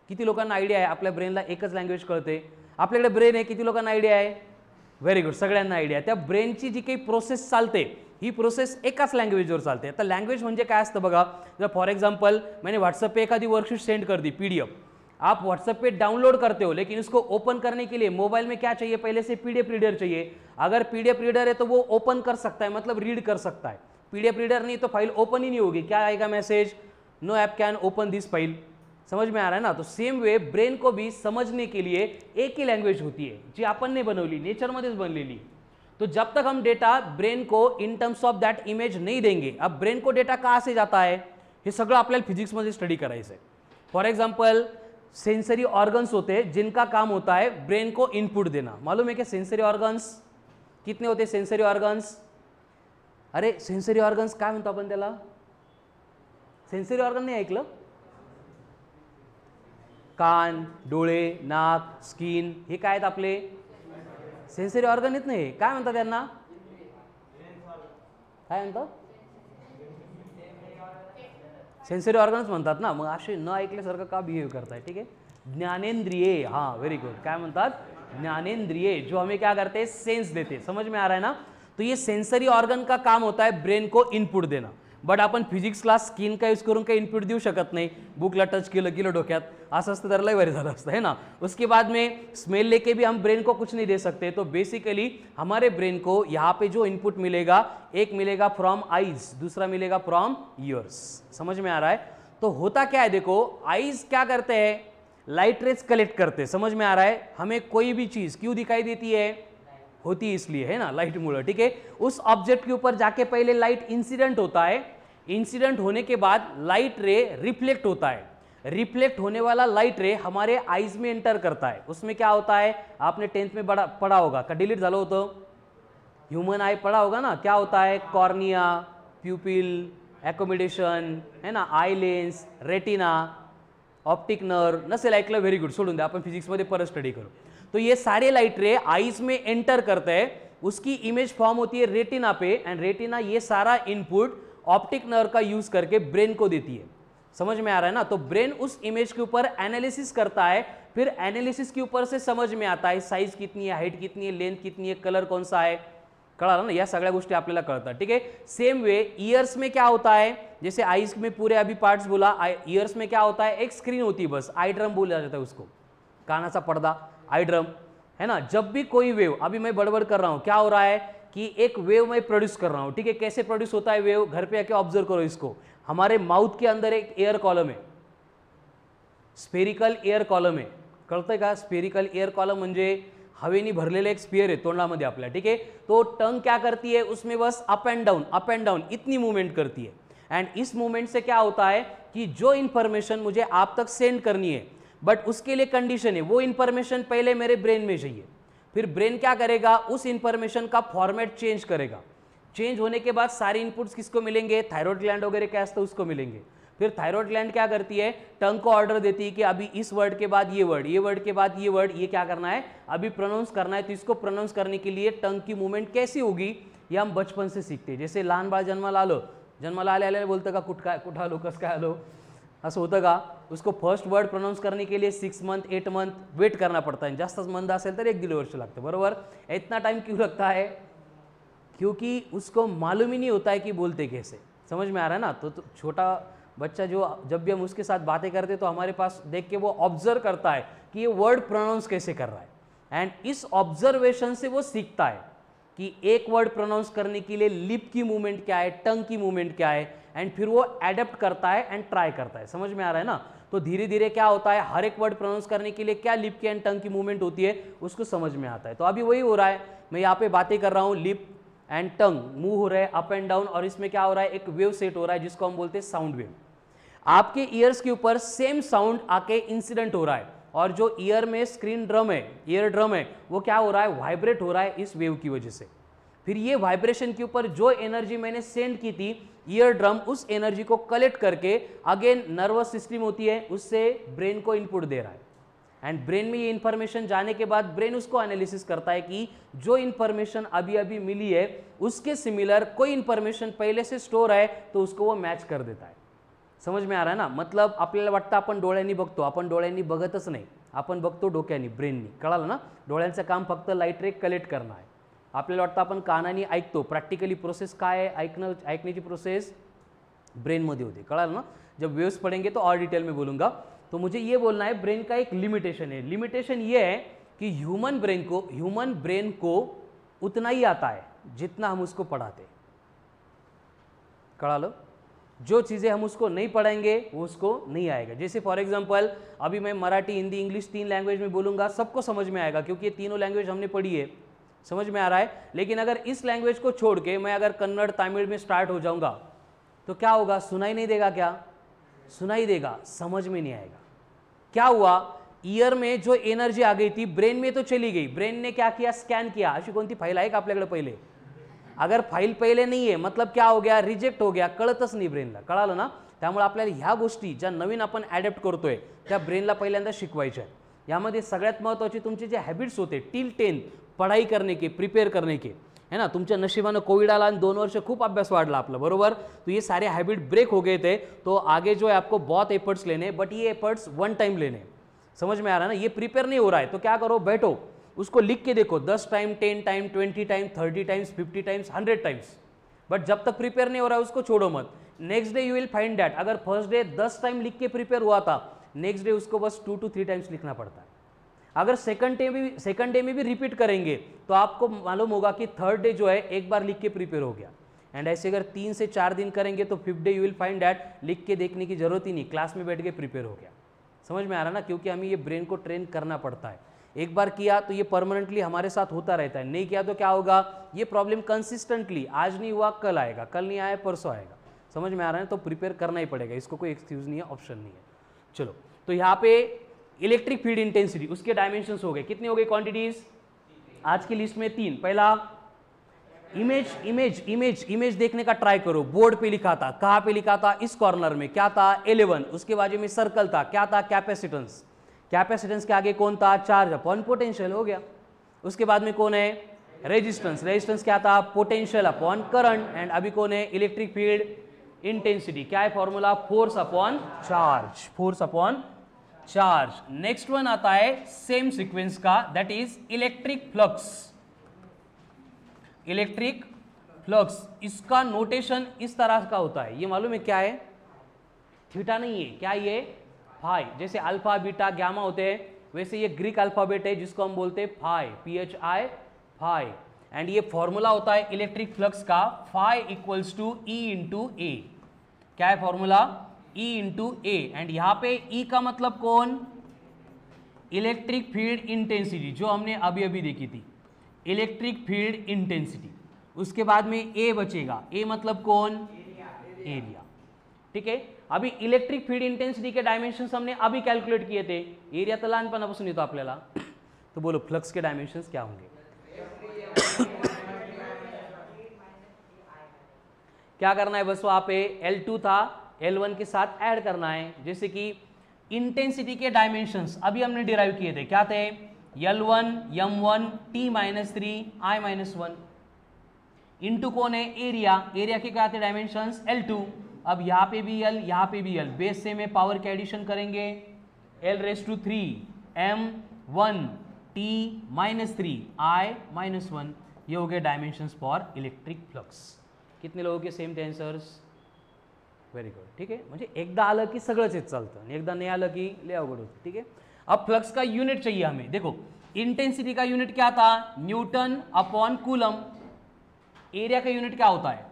किती लोकांना आयडिया आहे आपल्या ब्रेनला एकच लँग्वेज कळते. आपल्याकडे ब्रेन आहे, किती लोकांना आयडिया आहे, व्हेरी गुड, सगळ्यांना आयडिया. त्या ब्रेनची जी काही प्रोसेस चालते ही प्रोसेस एकाच लँग्वेजवर चालते. आता लँग्वेज म्हणजे काय असतं बघा, जर फॉर एग्जांपल मैंने व्हाट्सएप पे एखादी वर्कशीट सेंड कर दी PDF, आप व्हाट्सएप पे डाउनलोड करते हो, लेकिन इसको ओपन करने के लिए मोबाइल में क्या चाहिए, पहले से PDF रीडर चाहिए. अगर PDF रीडर है तो वो ओपन कर सकता है, मतलब रीड कर सकता है. PDF रीडर नहीं तो फाइल ओपन ही नहीं होगी. क्या आएगा message, no app can open this file. समझ में आ रहा है ना. तो सेम वे ब्रेन को भी समझने के लिए एक ही लैंग्वेज होती है जी अपन ने बनवली, नेचर मध्येच बनलेली. तो जब तक हम डेटा ब्रेन को in terms of that image नहीं देंगे, अब ब्रेन को डेटा कहाँ से जाता है, हे सगळं आपल्याला फिजिक्स मध्ये स्टडी करायचं आहे. फॉर एग्जांपल सेंसरी ऑर्गन्स होते हैं जिनका काम होता है ब्रेन को इनपुट देना. मालूम है क्या सेंसरी ऑर्गन्स कितने होते, सेंसरी ऑर्गन्स, अरे सेंसरी ऑर्गन्स काय म्हणतो आपण त्याला, सेंसरी ऑर्गन नाही ऐकलं, कान, डोळे, नाक, स्किन, हे काय आहेत आपले सेंसरी ऑर्गन आहेत. नाही काय म्हणतात त्यांना, काय म्हणतात, सेंसरी ऑर्गन्स म्हणतात ना. मग असे न ऐकल्यासारखं का बिहेव करताय, ठीक है. ज्ञानेंद्रिये, हाँ वेरी गुड, क्या म्हणतात, ज्ञानेंद्रिये, जो हमें क्या करते हैं, सेंस देते. समझ में आ रहा है ना. तो ये सेंसरी ऑर्गन का काम होता है ब्रेन को इनपुट देना. बट आपण फिजिक्स क्लास स्किन का यूज करून काही इनपुट देऊ शकत नाही. बुकला टच केलं डोक्यात, असं असतं तर लय भारी झालं असतं है ना. उसके बाद में स्मेल लेके भी हम ब्रेन को कुछ नहीं दे सकते. तो बेसिकली हमारे ब्रेन को यहाँ पे जो इनपुट मिलेगा, एक मिलेगा फ्रॉम आईज, दूसरा मिलेगा फ्रॉम ईयर्स. समझ में आ रहा है. तो होता क्या है, देखो आईज क्या करते हैं, लाइट रेज कलेक्ट करते. समझ में आ रहा है. हमें कोई भी चीज क्यों दिखाई देती है, होती इसलिए है ना, लाइट मुळे, ठीक है. उस ऑब्जेक्ट के ऊपर जाके पहले लाइट इंसिडेंट होता है, इंसिडेंट होने के बाद लाइट रे रिफ्लेक्ट होता है. रिफ्लेक्ट होने वाला लाइट रे हमारे आईज में एंटर करता है. उसमें क्या होता है, आपने 10th में पढ़ा होगा, का डिलीट झालं होतं, ह्यूमन आई पढ़ा होगा ना. क्या होता है, कॉर्निया, प्यूपिल, एकोमोडेशन है ना, आई लेन्स, रेटिना, ऑप्टिक नर्व. नसेल ऐकलं, व्हेरी गुड, सोडून द्या, आपण फिजिक्स मध्ये परत स्टडी करू. तो ये सारे लाइट रे आईज में एंटर करते हैं, उसकी इमेज फॉर्म होती है रेटिना पे, एंड रेटिना ये सारा इनपुट ऑप्टिक नर्व का यूज करके ब्रेन को देती है. समझ में आ रहा है ना। तो ब्रेन उस इमेज के ऊपर एनालिसिस करता है, फिर एनालिसिस के ऊपर से समझ में आता है साइज कितनी है, हाइट कितनी है, लेंथ कितनी है, कलर कौन सा आहे, कळालं ना, या सगळ्या गोष्टी आपल्याला कळतात, ठीक है। सेम वे ईयर्स में क्या होता है, जैसे आईज में पूरे अभी पार्ट्स बोला, ईयर्स में क्या होता है, एक स्क्रीन होती है बस, आई ड्रम बोला जाता है उसको, कानाचा पडदा, आई ड्रम, है ना। जब भी कोई वेव, अभी मैं बड़बड़ कर रहा हूं, क्या हो रहा है कि एक वेव मैं प्रोड्यूस कर रहा हूं, ठीक है। कैसे प्रोड्यूस होता है वेव, घर पे आके ऑब्जर्व करो इसको। हमारे माउथ के अंदर एक एयर कॉलम है, स्फेरिकल एयर कॉलम आहे, कळतंय का। स्फेरिकल एयर कॉलम म्हणजे हवेनी भरलेलं एक स्फीयर आहे तोंडामध्ये आपल्या, ठीक है। तो टंग क्या करती है, उसमें बस अप एंड डाउन इतनी मूवमेंट करती है। एंड इस मूवमेंट से क्या होता है कि जो इंफॉर्मेशन मुझे आप तक सेंड करनी है, बट उसके लिए कंडीशन है, वो इंफॉर्मेशन पहले मेरे ब्रेन में चाहिए, फिर ब्रेन क्या करेगा, उस इंफॉर्मेशन का फॉर्मेट चेंज करेगा। चेंज होने के बाद सारे इनपुट्स किसको मिलेंगे, थायराइड ग्लैंड वगैरह क्या है उसको मिलेंगे। फिर थायराइड ग्लैंड क्या करती है, टंग को ऑर्डर देती है कि अभी इस वर्ड के बाद ये वर्ड, ये वर्ड के बाद ये वर्ड, ये क्या करना है, अभी प्रोनाउंस करना है। तो इसको प्रोनाउंस करने के लिए टंग की मूवमेंट कैसी होगी, ये हम बचपन से सीखते हैं। जैसे लहान बाळ जन्माला आले बोलतं का कुठं आलो, कसं काय आलो, असं होतं का। उसको फर्स्ट वर्ड प्रोनाउंस करने के लिए 6 मंथ 8 मंथ वेट करना पड़ता है, जास्त मंद असेल तर 1-1.5 वर्ष लगते, बरोबर। इतना टाइम क्यों लगता है, क्योंकि उसको मालूम ही नहीं होता है कि बोलते कैसे, समझ में आ रहा है ना। तो छोटा बच्चा जो, जब भी हम उसके साथ बातें करते तो हमारे पास देख के वो ऑब्जर्व करता है कि ये वर्ड प्रोनाउंस कैसे कर रहा है, एंड इस ऑब्जर्वेशन से वो सीखता है कि एक वर्ड प्रोनाउंस करने के लिए लिप की मूवमेंट क्या है, टंग की मूवमेंट क्या है, एंड फिर वो एडेप्ट करता है एंड ट्राई करता है, समझ में आ रहा है ना। तो धीरे धीरे क्या होता है, हर एक वर्ड प्रोनाउंस करने के लिए क्या लिप की एंड टंग की मूवमेंट होती है, उसको समझ में आता है। तो अभी वही हो रहा है, मैं यहाँ पे बातें कर रहा हूँ, लिप एंड टंग मूव हो रहे हैं अप एंड डाउन, और इसमें क्या हो रहा है, एक वेव सेट हो रहा है जिसको हम बोलते हैं साउंड वेव। आपके ईयर्स के ऊपर सेम साउंड आके इंसिडेंट हो रहा है, और जो ईयर में स्क्रीन ड्रम है, ईयर ड्रम है, वो क्या हो रहा है, वाइब्रेट हो रहा है इस वेव की वजह से। फिर ये वाइब्रेशन के ऊपर जो एनर्जी मैंने सेंड की थी, ईयर ड्रम उस एनर्जी को कलेक्ट करके अगेन नर्वस सिस्टम होती है, उससे ब्रेन को इनपुट दे रहा है, एंड ब्रेन में ये इंफॉर्मेशन जाने के बाद ब्रेन उसको एनालिसिस करता है कि जो इंफॉर्मेशन अभी अभी मिली है उसके सिमिलर कोई इंफॉर्मेशन पहले से स्टोर है, तो उसको वो मैच कर देता है। समझ में आ रहा है ना। मतलब आपल्याला वाटतं आपण डोळ्यांनी बघतो, आपण डोळ्यांनी बघतच नाही, आपण बघतो डोक्यानी, ब्रेननी, कळालं ना। डोळ्यांचं काम फक्त लाईट रे कलेक्ट करणं आहे। आपल्याला वाटतं आपण कानाने ऐकतो, प्रॅक्टिकली प्रोसेस काय आहे, ऐकण्याची प्रोसेस ब्रेनमध्ये होते, कळालं ना। जब वेव्स पढ़ेंगे तो और डिटेल में बोलूँगा। तो मुझे ये बोलना है, ब्रेन का एक लिमिटेशन है। लिमिटेशन ये है कि ह्यूमन ब्रेन को उतना ही आता है जितना हम उसको पढ़ाते, कळालं। जो चीज़ें हम उसको नहीं पढ़ाएंगे वो उसको नहीं आएगा। जैसे फॉर एग्जांपल अभी मैं मराठी, हिंदी, इंग्लिश 3 लैंग्वेज में बोलूँगा, सबको समझ में आएगा क्योंकि ये तीनों लैंग्वेज हमने पढ़ी है, समझ में आ रहा है। लेकिन अगर इस लैंग्वेज को छोड़ के मैं अगर कन्नड़, तमिल में स्टार्ट हो जाऊँगा तो क्या होगा, सुनाई नहीं देगा, क्या सुनाई देगा, समझ में नहीं आएगा। क्या हुआ, ईयर में जो एनर्जी आ गई थी ब्रेन में तो चली गई, ब्रेन ने क्या किया, स्कॅन किया। अशी कोणती फाईल आहे का आपल्याकडे पहिले, अगर फाईल पहिले नाही आहे मतलब क्या हो गया, रिजेक्ट हो गया, कळतच नाही ब्रेनला, कळालं ना। त्यामुळे आपल्याला ह्या गोष्टी ज्या नवीन आपण ॲडॅप्ट करतोय त्या ब्रेनला पहिल्यांदा शिकवायच्या आहेत। यामध्ये सगळ्यात महत्त्वाचे तुमचे जे हॅबिट्स होते टिल 10 पढ़ाई करने के, प्रिपेयर करने के, है ना। तुमच्या नशिबानं कोविड आला आणि 2 वर्ष खूप अभ्यास वाढला आपला, बरोबर। तो ये सारे हैबिट ब्रेक हो गए थे, तो आगे जो है आपको बहुत एफर्ट्स लेने, बट ये एफर्ट्स वन टाइम लेने, समझ में आ रहा है ना। ये प्रिपेयर नहीं हो रहा है तो क्या करो, बैठो, उसको लिख के देखो 10 time, 10 time, 20 time, 30 times, 50 times, 100 times. But जब तक प्रिपेयर नहीं हो रहा है उसको छोड़ो मत। Next day you will find that अगर फर्स्ट डे 10 टाइम लिख के प्रिपेयर हुआ था, नेक्स्ट डे उसको बस 2 to 3 टाइम्स लिखना पड़ता है। अगर सेकंड डे में भी रिपीट करेंगे तो आपको मालूम होगा कि थर्ड डे जो है एक बार लिख के प्रिपेयर हो गया। एंड ऐसे अगर 3 से 4 दिन करेंगे तो 5th day you will find that लिख के देखने की जरूरत ही नहीं, क्लास में बैठ के प्रिपेयर हो गया। समझ में आ रहा ना, क्योंकि हमें ये ब्रेन को ट्रेन करना पड़ता है। एक बार किया तो ये परमानेंटली हमारे साथ होता रहता है, नहीं किया तो क्या होगा, ये प्रॉब्लम कंसिस्टेंटली आज नहीं हुआ कल आएगा, कल नहीं आया परसों आएगा। समझ में आ रहा है, तो प्रिपेयर करना ही पड़ेगा, इसको कोई एक्सक्यूज नहीं है, ऑप्शन नहीं है। चलो, तो यहाँ पे इलेक्ट्रिक फील्ड इंटेंसिटी, उसके डायमेंशंस हो गए, कितने हो गए क्वांटिटीज आज की लिस्ट में 3। पहला इमेज देखने का ट्राई करो, बोर्ड पे लिखा था, कहाँ पे लिखा था, इस कॉर्नर में, क्या था 11, उसके बाजू में सर्कल था, क्या था कैपेसिटेंस, कैपेसिटेंस के आगे कौन था, चार्ज अपॉन पोटेंशियल हो गया। उसके बाद में कौन है रेजिस्टेंस, रेजिस्टेंस क्या था पोटेंशियल अपॉन करंट, एंड अभी कौन है इलेक्ट्रिक फील्ड इंटेंसिटी। क्या है formula? Force upon charge, force upon charge. Next one आता है सेम सीक्वेंस का, that is electric flux. Electric flux, इसका नोटेशन इस तरह का होता है, ये मालूम है क्या है? थीटा नहीं है, क्या ये? फाई। जैसे अल्फा बीटा गामा होते हैं, वैसे ये ग्रीक अल्फाबेट है जिसको हम बोलते हैं फाई, PHI, फाई। एंड ये फॉर्मूला होता है इलेक्ट्रिक फ्लक्स का, phi equals to E into A. क्या है formula? E into A. And यहां पे E का मतलब कौन? इलेक्ट्रिक फील्ड इंटेंसिटी, जो हमने अभी अभी देखी थी, इलेक्ट्रिक फील्ड इंटेंसिटी। उसके बाद में ए बचेगा, ए मतलब कौन? एरिया। ठीक है, अभी इलेक्ट्रिक फील्ड इंटेंसिटी के डायमेंशंस हमने अभी कैलकुलेट किए थे, एरिया तर लहानपणापासून येतो आपल्याला। तो बोलो फ्लक्स के डायमेंशंस क्या होंगे? क्या करना है बस? वहां पे L2 था, L1 के साथ ऐड करना है। जैसे कि इंटेंसिटी के डायमेंशंस अभी हमने डिराइव किए थे, क्या थे? L1 M1 T-3 I-1 into कौन है? एरिया। एरिया के क्या थे डायमेंशंस? L2। अब यहाँ पे भी L, यहाँ पे भी L, बेस से में पावर के एडिशन करेंगे, L3 M1 T-3 I-1, ये हो गए डायमेंशंस फॉर इलेक्ट्रिक फ्लक्स। कितने लोगों के सेम थे आंसर्स? Very good. ठीक आहे, म्हणजे एकदा आलं की सगळंच येत चालतं आणि एकदा नाही आलं की लय अवघड होतं। ठीक है, अब फ्लक्स का यूनिट चाहिए हमें। देखो इंटेंसिटी का यूनिट क्या था? Newton upon coulomb. एरिया का यूनिट क्या होता है?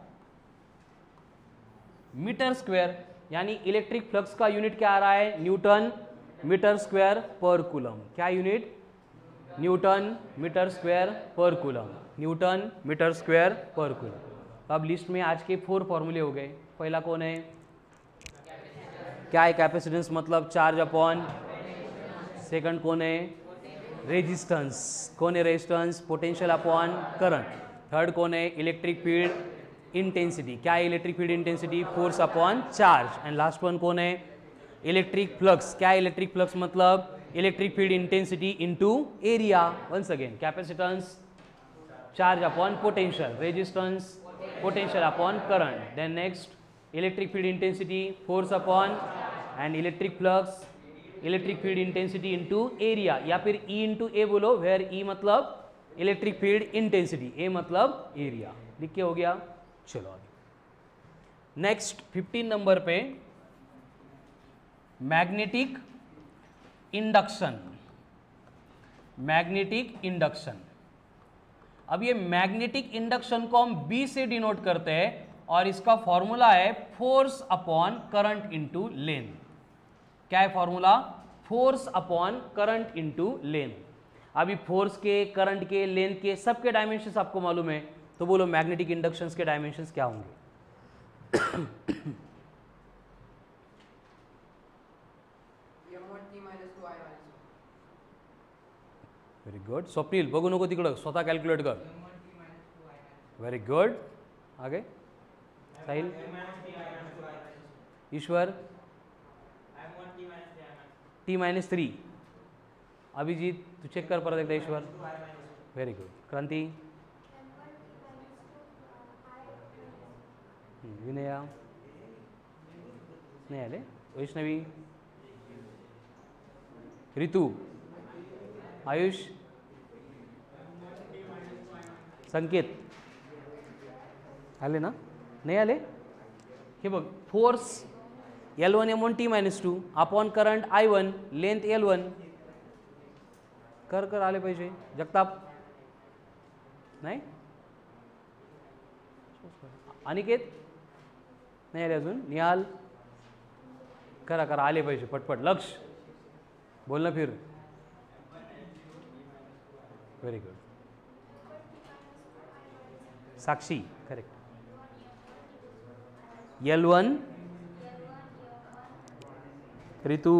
Metre square. यानी इलेक्ट्रिक फ्लक्स का यूनिट क्या आ रहा है? न्यूटन मीटर स्क्वायर पर कूलम। क्या यूनिट? न्यूटन मीटर स्क्वायर पर कूलम, न्यूटन मीटर स्क्वायर पर कूलम। तो अब लिस्ट में आज के 4 फॉर्मूले हो गए। पहला कौन है? क्या है? कैपेसिटेंस मतलब चार्ज अपॉन। सेकंड कौन है? रेजिस्टेंस। कौन है resistance? Potential upon current. Third कौन है? Electric field intensity. क्या है electric field intensity? Force upon charge. And last one कौन है? Electric flux. क्या है इलेक्ट्रिक फ्लक्स मतलब? Electric field intensity into area. Once again, capacitance charge upon potential, resistance potential upon current, then next electric field intensity force upon, and electric flux electric field intensity into area, या फिर E into A बोलो, where E मतलब electric field intensity, ए मतलब area. लिख के हो गया। चलो अभी नेक्स्ट 15 नंबर पे मैग्नेटिक इंडक्शन। Magnetic induction. अब ये मैग्नेटिक इंडक्शन को हम B से डिनोट करते हैं और इसका फॉर्मूला है force upon current into length. क्या है formula? Force upon current into length. अभी फोर्स के, करंट के, लेंथ के, सबके डायमेंशंस आपको मालूम है, तो बोलो मैग्नेटिक इंडक्शंस के डायमेंशंस क्या होंगे? Very good. स्वप्नील बघू नको तिकडं, स्वतः कॅल्क्युलेट कर। Very good. आगे साहिल, ईश्वर, T-3। अभिजीत तू चेक कर परत एकदा ईश्वर। Very good. क्रांती, विनया नाही आले, वैष्णवी, रितू, आयुष, संकेत आले ना? नाही आले? हे बघ, force L1 M1 T-2 upon current I1, length L1। कर आले पाहिजे। जगताप नाही? अनिकेत नाही आले अजून? निहाल करा आले पाहिजे पटपट। लक्ष बोल ना फिर। Very good. Sakshi correct. L1 Ritu,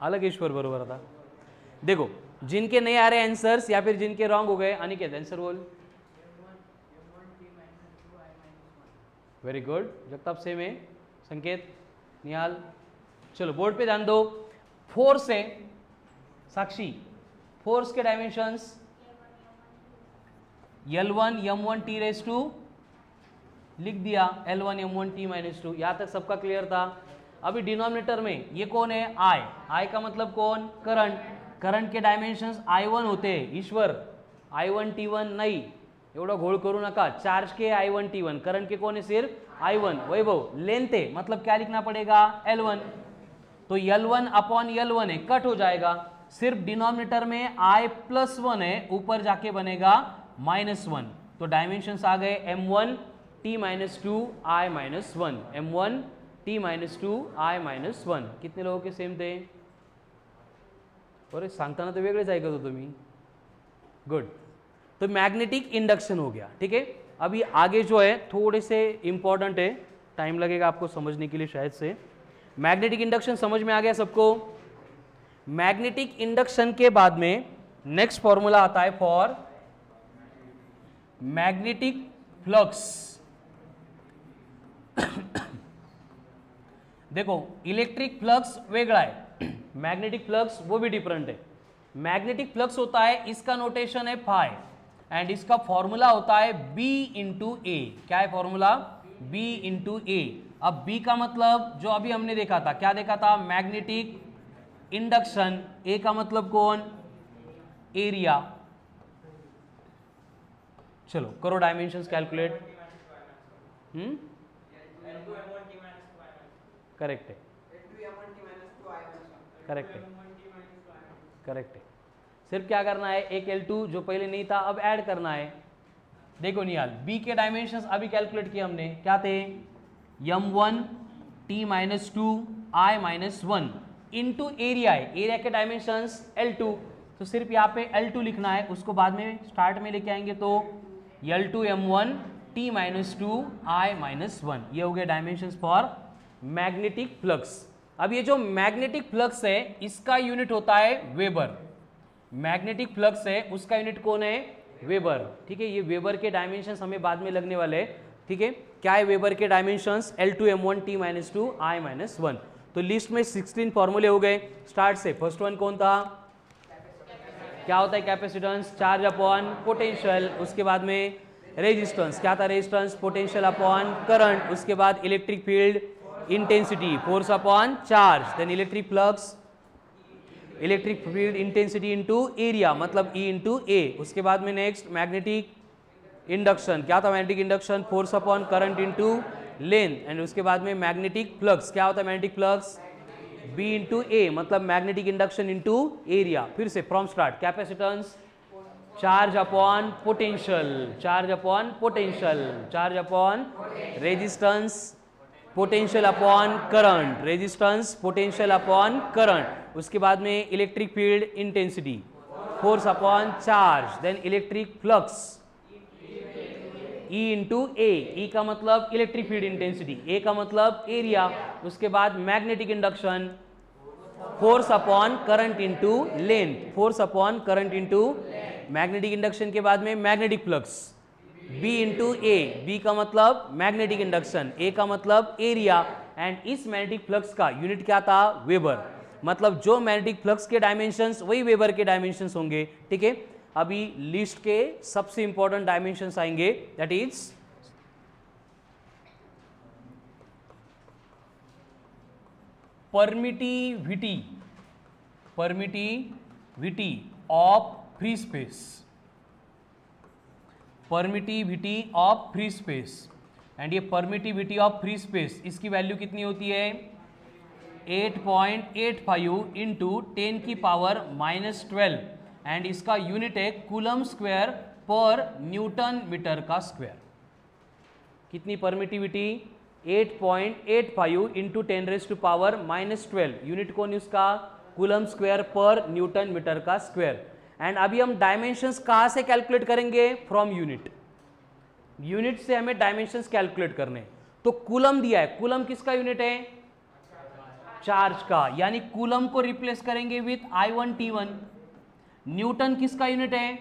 अलग ईश्वर बरोबर। आता देखो जिनके नहीं आ रहे आंसर्स या फिर जिनके रॉन्ग हो गए, अनिकेत आंसर बोल। Very good. जगताप सेम है। संकेत, निहाल, चलो बोर्ड पे ध्यान दो। फोर्स है साक्षी, फोर्स के dimensions L1 m1 t raise to, लिख दिया L1 m1 t minus to. यहाँ तक सबका क्लियर था। अभी डिनोमिनेटर में ये कौन है, I का मतलब कौन, करंट। करंट के डायमेंशंस I1 होते हैं ईश्वर, I1 T1 नहीं, एवढा घोळ करू नका। चार्ज के I1 T1, करंट के कौन है सिर्फ I1। वैभव लेंथ है, मतलब क्या लिखना पड़ेगा, L1। तो L1 अपॉन L1 है, कट हो जाएगा। सिर्फ डिनोमिनेटर में I+1 है, ऊपर जाके बनेगा -1। तो डायमेंशंस आ गए m1 t minus to I minus one, m1 t minus to I minus one. कितने लोगों के सेम थे? अरे सांगताना तो वेगळेच ऐकत होतो मी। गुड। तो मैग्नेटिक इंडक्शन हो गया, ठीक है। अभी आगे जो है थोड़े से इंपॉर्टेंट है, टाइम लगेगा आपको समझने के लिए शायद से। मैग्नेटिक इंडक्शन समझ में आ गया सबको? मैग्नेटिक इंडक्शन के बाद में नेक्स्ट फॉर्मूला आता है फॉर मैग्नेटिक फ्लक्स। देखो इलेक्ट्रिक फ्लक्स वेगड़ा है, मैग्नेटिक फ्लक्स वो भी डिफरेंट है। मैग्नेटिक फ्लक्स होता है, इसका नोटेशन है फाई, एंड इसका फॉर्मूला होता है B इंटू ए। क्या है फॉर्मूला? B इंटू ए। अब B का मतलब जो अभी हमने देखा था, क्या देखा था, मैग्नेटिक इंडक्शन। ए का मतलब कौन, एरिया। चलो करो डायमेंशंस कैलकुलेट। करेक्ट है, करेक्ट है, करेक्ट है। सिर्फ क्या करना है, एक L2 जो पहले नहीं था अब ऐड करना है। देखो निहाल, B के डायमेंशंस अभी कैलकुलेट किए हमने, क्या थे, m1 t minus to I minus one into area है। एरिया के डायमेंशंस L2, तो सिर्फ यहाँ पे L2 लिखना है, उसको बाद में स्टार्ट में लेके आएंगे। तो L2 m1 t minus to I minus one, ये हो गए डायमेंशंस फॉर मैग्नेटिक फ्लक्स। अब ये जो मैग्नेटिक फ्लक्स है इसका यूनिट होता है वेबर। मैग्नेटिक फ्लक्स है उसका यूनिट कौन है, वेबर, ठीक है। ये वेबर के डायमेंशंस हमें बाद में लगने वाले हैं, ठीक है। क्या है वेबर के dimensions, L2 m1 t minus to I minus one. तो लिस्ट में 16 फॉर्मूले हो गए स्टार्ट से। फर्स्ट वन कौन था, क्या होता है कैपेसिटेंस, चार्ज अपॉन पोटेंशियल। उसके बाद में रेजिस्टेंस, क्या था रेजिस्टेंस, पोटेंशियल अपॉन करंट। उसके बाद electric field intensity, force upon charge. Then electric flux, electric field intensity into area, मतलब E इंटू ए। उसके बाद में नेक्स्ट मैग्नेटिक इंडक्शन, क्या था magnetic induction, force upon current into length. And उसके बाद में मैग्नेटिक फ्लक्स, क्या होता है magnetic flux, B into A, मतलब मैग्नेटिक इंडक्शन इनटू एरिया। फिर से from start, capacitance, charge upon potential, charge upon potential, charge upon resistance, potential upon current, resistance, potential upon current. उसके बाद में electric field intensity, force upon charge. Then electric flux, E into A. E का मतलब electric field intensity, A का मतलब area. उसके बाद magnetic induction, force upon current into length, force upon current into. Magnetic induction के बाद में magnetic flux, B into ए। B का मतलब मैग्नेटिक इंडक्शन, A का मतलब एरिया। एंड इस मैग्नेटिक फ्लक्स का यूनिट क्या था, वेबर। मतलब जो मैग्नेटिक फ्लक्स के डायमेंशंस वही वेबर के डायमेंशंस होंगे, ठीक है। अभी लिस्ट के सबसे इंपॉर्टेंट डायमेंशंस आएंगे, that is permittivity, permittivity of free space, permittivity of free space. And ये परमिटिविटी ऑफ फ्री स्पेस, इसकी वैल्यू कितनी होती है, 8.85 इंटू 10 की पावर -12। एंड इसका यूनिट है कूलम स्क्वायर पर न्यूटन मीटर का स्क्वायर। कितनी permittivity, 8.85 into 10 raise to power -12। Unit कौन उसका, कूलम स्क्वायर पर न्यूटन मीटर का स्क्वायर। एंड अभी हम डायमेंशंस कहाँ से कैलकुलेट करेंगे, फ्रॉम यूनिट। यूनिट से हमें डायमेंशंस कैलकुलेट करने। तो कूलम दिया है, कूलम किसका यूनिट है, चार्ज का, यानी कूलम को रिप्लेस करेंगे विथ I1 T1। न्यूटन किसका यूनिट है,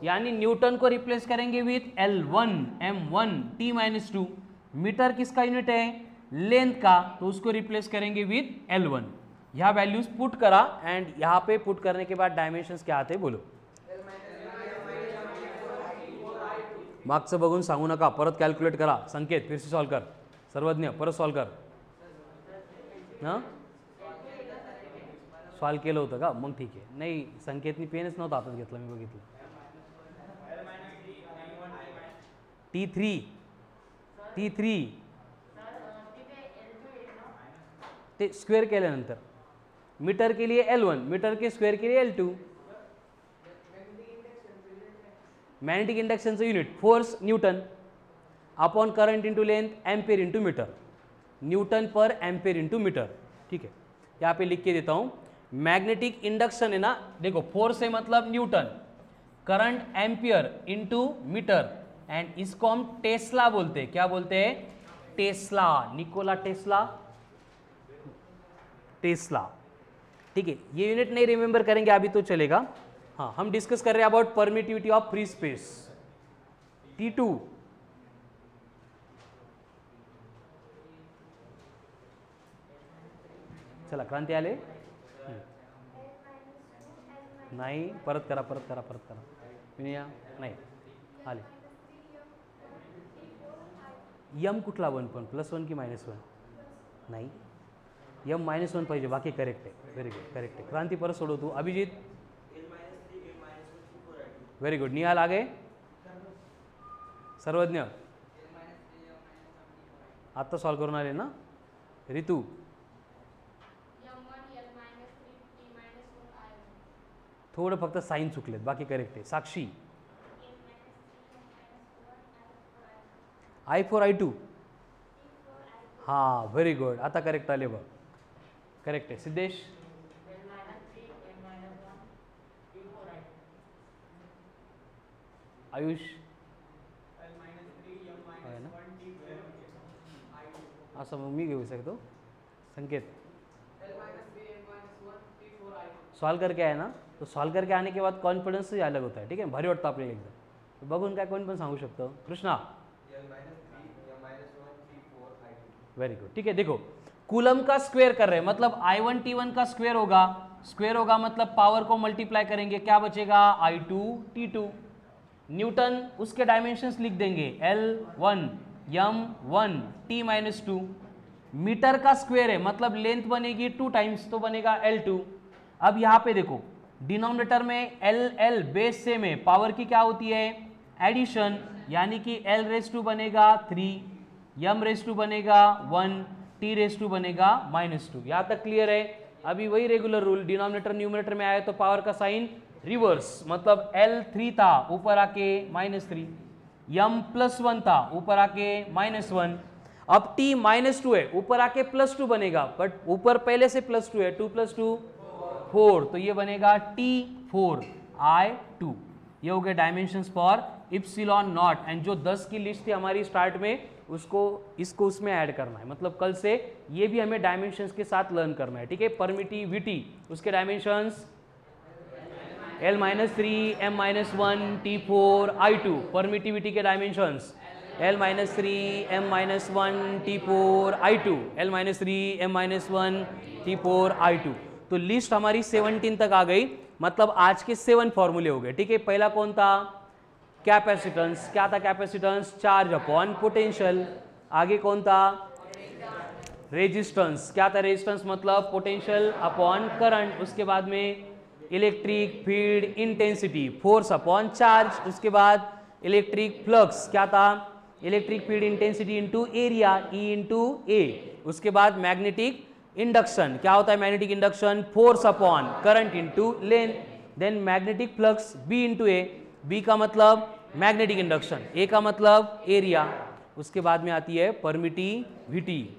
यानी न्यूटन को रिप्लेस करेंगे with L1 M1 T minus two. Metre किसका यूनिट है, लेंथ का, तो उसको रिप्लेस करेंगे विथ L1। यह वैल्यूज पुट करा एंड यहाँ पे पुट करने के बाद डायमेंशंस क्या आते हैं बोलो। मागचं बघून सांगू नका, परत कॅल्क्युलेट करा. संकेत फिर से सॉल्व कर. सर्वज्ञ परत सॉल्व कर. हां सॉल्व केलं होतं का? मग ठीक आहे. नाही संकेतनी पेनच नव्हता हातात घेतला, मी बघितलं. T3 ते स्क्वेअर केल्यानंतर मीटर के लिए L1, मीटर के स्क्वेअर के लिए L2. मॅग्नेटिक इंडक्शनचं unit force newton upon current into length ampere into metre, newton per ampere into metre. ठीक है, यहाँ पे लिख के देता हूँ. मैग्नेटिक इंडक्शन है ना, देखो फोर्स है मतलब newton, current ampere into metre, and इसको हम टेस्ला बोलते हैं. क्या बोलते हैं? टेस्ला. Nikola Tesla, tesla. ठीक है, ये यूनिट नहीं रिमेंबर करेंगे अभी तो चलेगा. हाँ, हम डिस्कस कर रहे हैं about permittivity of free space. T2 चला क्रांती आले. नाही परत करा. विनया नाही आले. यम कुठला 1 पण +1 की -1? नाही, यम -1 पाहिजे, बाकी करेक्ट आहे. व्हेरी गुड, करेक्ट आहे. क्रांती परत सोडव तू. Abhijit very good. निहाल आगे. सर्वज्ञ आत्ता सॉल्व करून आले ना. ऋतू थोडं फक्त साईन चुकलेत, बाकी करेक्ट आहे. साक्षी I4 I2. हां व्हेरी गुड, आता करेक्ट आले बघ, करेक्ट आहे. सिद्धेश आयुष असं मग मी घेऊ शकतो. संकेत सॉल्व करके आए ना, तो सॉल्व करके आने के बाद कॉन्फिडेंस ही अलग होता है. ठीक है, भारी वाटतं आपल्याला एकदम. बघून काय कोण पण सांगू शकतो. Krishna very good. ठीक है, देखो कूलम का स्क्वायर कर रहे हैं मतलब I1 T1 का स्क्वायर होगा मतलब पावर को मल्टीप्लाई करेंगे, क्या बचेगा? I2 T2. न्यूटन उसके डायमेंशंस लिख देंगे L1 M1 T-2. मीटर का स्क्वायर है मतलब लेंथ बनेगी 2 टाइम्स, तो बनेगा L2. अब यहाँ पे देखो डिनोमिनेटर में L बेस सेम है, पावर की क्या होती है? एडिशन, यानी कि L⁻² बनेगा 3, M⁻² बनेगा 1, T⁻² बनेगा -2. यहाँ तक क्लियर है? अभी वही रेगुलर रूल, डिनोमिनेटर न्यूमिनेटर में आया तो पावर का साइन रिवर्स, मतलब L3 था ऊपर आके -3, M+1 था ऊपर आके -1, अब T-2 है ऊपर आके +2 बनेगा, बट ऊपर पहले से +2 है, 2 + 2 4, तो ये बनेगा T4 I2. ये हो गए dimensions for epsilon not. And जो 10 की लिस्ट थी हमारी स्टार्ट में, इसको उसमें ऐड करना है, मतलब कल से ये भी हमें डायमेंशंस के साथ लर्न करना है. ठीक है, परमिटिविटी उसके dimensions L-3 M-1 T4 I2. Permittivity के dimensions L-3 M-1 T4 I2, L-3 M-1 T4 I2. तो लिस्ट हमारी 17 तक आ गई, मतलब आज के 7 फॉर्मूले हो गए. ठीक है, पहला कौन था? कैपेसिटेंस. क्या था कैपेसिटेंस? Charge upon potential. आगे कौन था? रेजिस्टेंस. क्या था रेजिस्टेंस? मतलब पोटेंशियल अपॉन करंट. उसके बाद में electric field intensity, force upon charge. उसके बाद इलेक्ट्रिक फ्लक्स. क्या था? Electric field intensity into area, E into A. उसके बाद मैग्नेटिक इंडक्शन. क्या होता है magnetic induction? Force upon current into length. Then magnetic flux B into A. B का मतलब मैग्नेटिक इंडक्शन, A का मतलब एरिया. उसके बाद में आती है परमिटिविटी.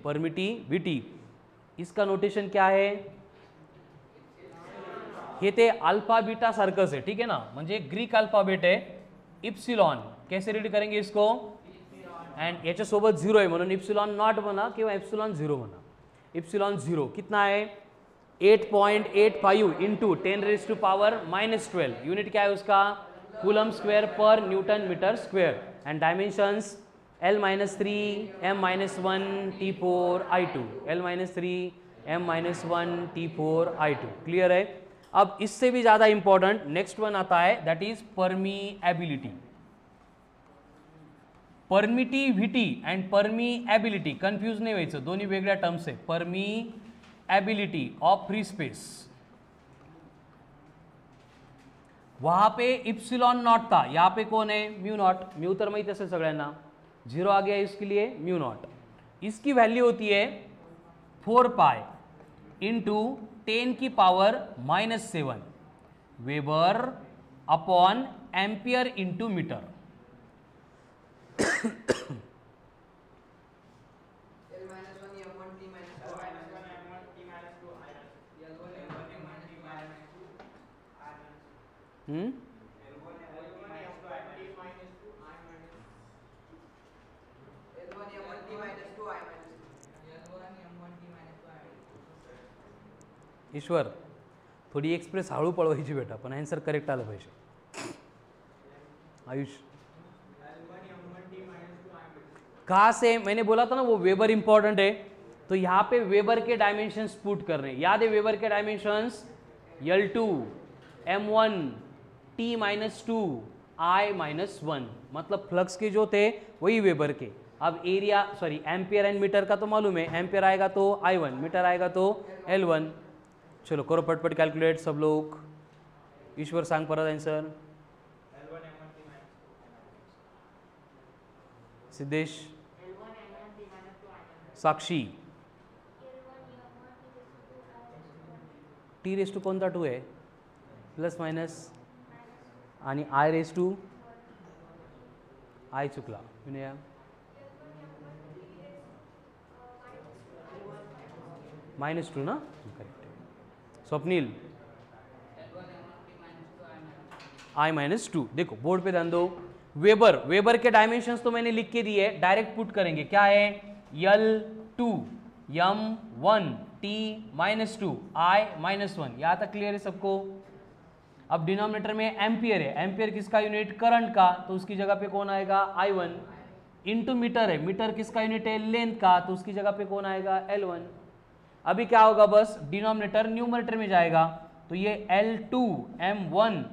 इसका नोटेशन क्या है? हे ते अल्फा बीटा सारखंच आहे. ठीक है ना, म्हणजे ग्रीक अल्फाबेट आहे. इप्सिलॉन कैसे रीड करेंगे इसको? एंड याच्यासोबत 0 आहे म्हणून इप्सिलॉन नॉट म्हणा किंवा इप्सिलॉन 0 म्हणा. इप्सिलॉन 0 कितना है? 8.85 इंटू 10⁻⁻12. यूनिट क्या है उसका? कूलम स्क्वायर पर newton metre square. And dimensions L-3 M-1 T4 I2, L-3 M-1 T4 I2. Clear है? अब इससे भी ज्यादा इंपॉर्टेंट नेक्स्ट वन आता है, that is permeability. Permittivity and permeability, confuse नाही व्हायचं, दोन्ही वेगळ्या टर्म्स आहे. परमिएबिलिटी ऑफ फ्री स्पेस, वहां पे इप्सिलॉन नॉट था, यहाँ पे कौन है म्यू नॉट. म्यू तर माहित असेल सगळ्यांना, 0 आ गया इसके लिए म्यू नॉट. इसकी वैल्यू होती है 4 पाई इंटू 10 की power -7 weber upon ampere into metre. Ishwar, थोडी एक्सप्रेस हळू पळवायची बेटा, पण आन्सर करेक्ट आलं पाहिजे. आयुष, कहाँ से, मैंने बोला था ना वो वेबर इंपॉर्टेंट है, तो यहाँ पे वेबर के डायमेंशंस पुट करने. याद है वेबर के dimensions L2 M1 T-2 I-1, मतलब फ्लक्स के जो थे वही वेबर के. अब area sorry ampere and metre का तो मालूम है, एम्पियर आएगा तो I1, मीटर आएगा तो L1. चलो करो पटपट कैलकुलेट सब लोग. ईश्वर सांग परत आन्सर. सिद्धेश, साक्षी, T कोणता 2 आहे, प्लस मायनस आणि I I चुकला विनया. -2 ना, करेक्ट. स्वप्नील, I-2. देखो बोर्ड पे ध्यान दो. वेबर, वेबर के डायमेंशंस तो मैंने लिख के दिए, डायरेक्ट पुट करेंगे. क्या है L2 M1 T-2 I-1. यहाँ तक क्लियर है सबको. अब डिनोमिनेटर में एम्पियर है, एम्पियर किसका यूनिट, करंट का, तो उसकी जगह पे कौन आएगा I1. इंटू मीटर है, मीटर किसका यूनिट है, लेंथ का, तो उसकी जगह पे कौन आएगा L1. अभी क्या होगा, बस डिनोमिनेटर न्यूमरेटर में जाएगा, तो ये L2 M1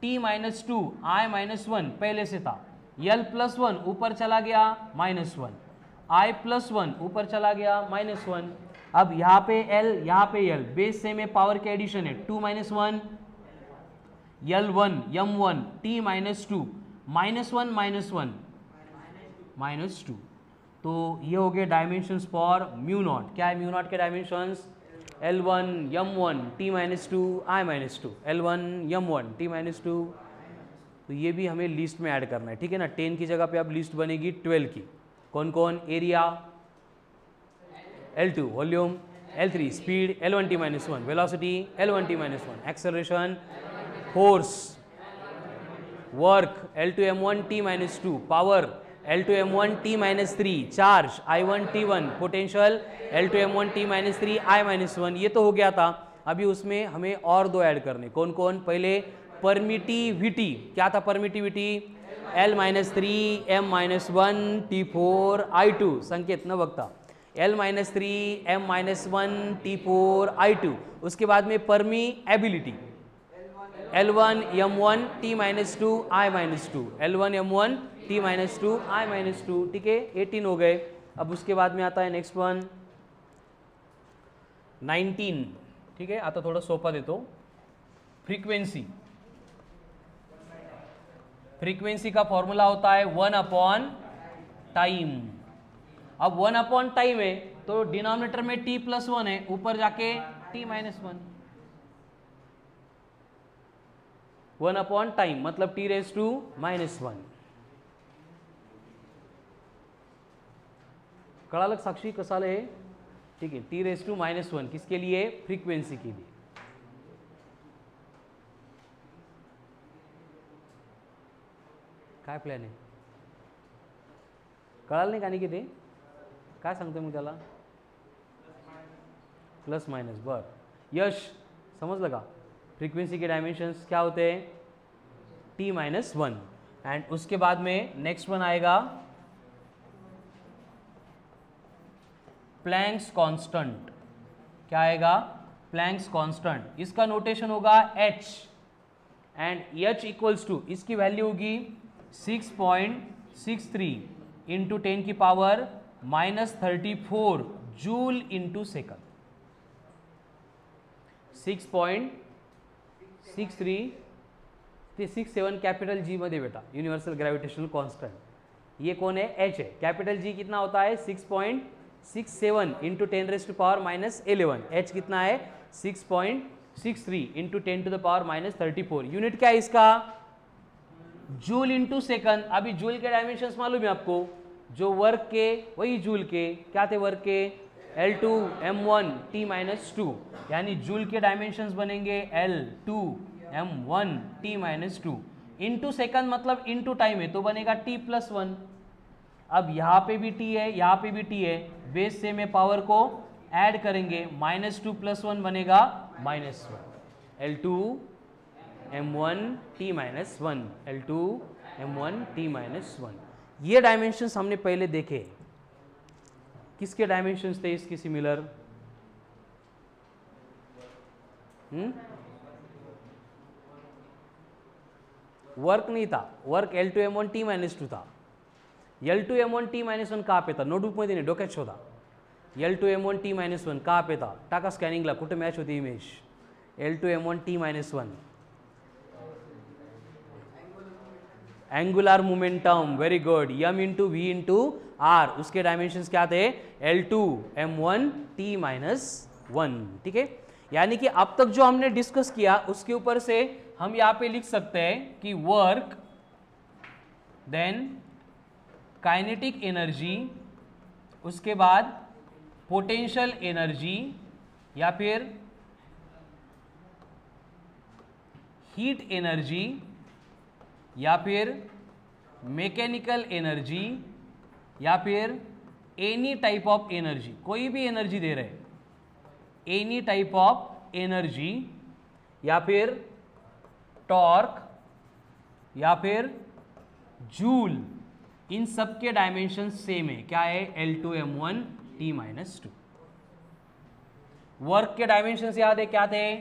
T-2 I-1 पहले से था. L+1 ऊपर चला गया -1, I+1 ऊपर चला गया -1. अब यहाँ पे L, यहाँ पे L, बेस सेम है, पावर के एडिशन है. 2 - 1 L1 M1 T-2 -1 -2. तो ये हो गए डायमेंशंस फॉर म्यू नॉट. क्या है म्यू नॉट के dimensions, L1 M1 T-2 I-2, L1 M1 T-2. तो ये भी हमें लिस्ट में ऐड करना है, ठीक है ना. 10 की जगह पे अब लिस्ट बनेगी 12 की. कौन कौन, area L2, volume L3, speed L1 T-1, velocity L1 T-1, acceleration, force, work L2 M1 T-2, power L2 M1 T-3, charge I1 T1, potential L2 M1 T-3 I-1. ये तो हो गया था. अभी उसमें हमें और दो ऐड करने. कौन कौन, पहले परमिटिविटी. क्या था permittivity, L-3 M-1 T4 I2, संकेत न वक्ता. L-3 M-1 T4 I2. उसके बाद में permeability L1 M1 T-2 I-2, L1 M1 T-2 I-2. ठीक है, 18 हो गए. अब उसके बाद में आता है नेक्स्ट वन 19. ठीक है, आता थोड़ा सोपा देतो. फ्रीक्वेंसी. फ्रीक्वेंसी का फॉर्मूला होता है 1 टाइम. अब 1 टाइम है तो डिनोमिनेटर में T+1 है, ऊपर जाके T-1. 1 टाइम मतलब T⁻⁻1. कळालं साक्षी कसालं हे, ठीक है. T⁻⁻1 किसके लिए, फ्रीक्वेंसी के लिए. काय प्लॅन आहे, कळालं नाही का नाही किती, काय सांगतोय मग त्याला, प्लस माइनस. बर यश समजलं का. फ्रीक्वेंसी के डायमेंशंस क्या होते हैं, T-1. एंड उसके बाद में नेक्स्ट वन आएगा प्लैंक्स कांस्टेंट. क्या आएगा, प्लैंक्स कांस्टेंट. इसका नोटेशन होगा h and h equals to, इसकी वैल्यू होगी 6.63 इंटू 10 की power -34 joule into second. 6.6367 capital G मध्ये बेटा यूनिवर्सल ग्रेविटेशनल कांस्टेंट। ये कौन है? एच है। कैपिटल जी कितना होता है? 6.67 इंटू 10⁻⁻11। एच कितना है? 6.63 इंटू 10⁻34। यूनिट क्या है इसका? Joule into second. अभी जूल के डायमेंशंस मालूम है आपको, जो वर्क के वही जूल के क्या थे? वर्क के L2 M1 T-2, यानी जूल के डायमेंशंस बनेंगे L2 M1 T-2 into second, मतलब इंटू टाइम है तो बनेगा T+1। अब यहाँ पे भी T है, यहाँ पे भी T है, बेस से में पावर को ऐड करेंगे, -2 + 1 बनेगा -1। L2 M1 T-1, L2 M1 T-1। ये डायमेंशंस हमने पहले देखे। किसके डायमेंशंस थे इसके सिमिलर? वर्क नहीं था, वर्क L2 M1 T-2 था। L2 M1 T-1 कहाँ पे था? नोटबुक मध्ये नाही, डोक्यात शोधा। L2 M1 T-1 कहाँ पे था? टाका स्कॅनिंगला, कुठे मॅच होती image? L2 M1 T-1 angular momentum, very good, m into V into R. उसके डायमेंशंस क्या थे? L2 M1 T-1। ठीक है, यानी कि अब तक जो हमने डिस्कस किया उसके ऊपर से हम यहां पे लिख सकते हैं कि वर्क, देन काइनेटिक एनर्जी, उसके बाद पोटेंशियल एनर्जी या फिर हीट एनर्जी या फिर मैकेनिकल एनर्जी या फिर एनी टाइप ऑफ एनर्जी, कोई भी एनर्जी दे रहे, एनी टाइप ऑफ एनर्जी या फिर टॉर्क या फिर जूल, इन सब के डायमेंशन सेम है। क्या है? L2 M1 T-2। वर्क के डायमेंशंस याद है क्या थे?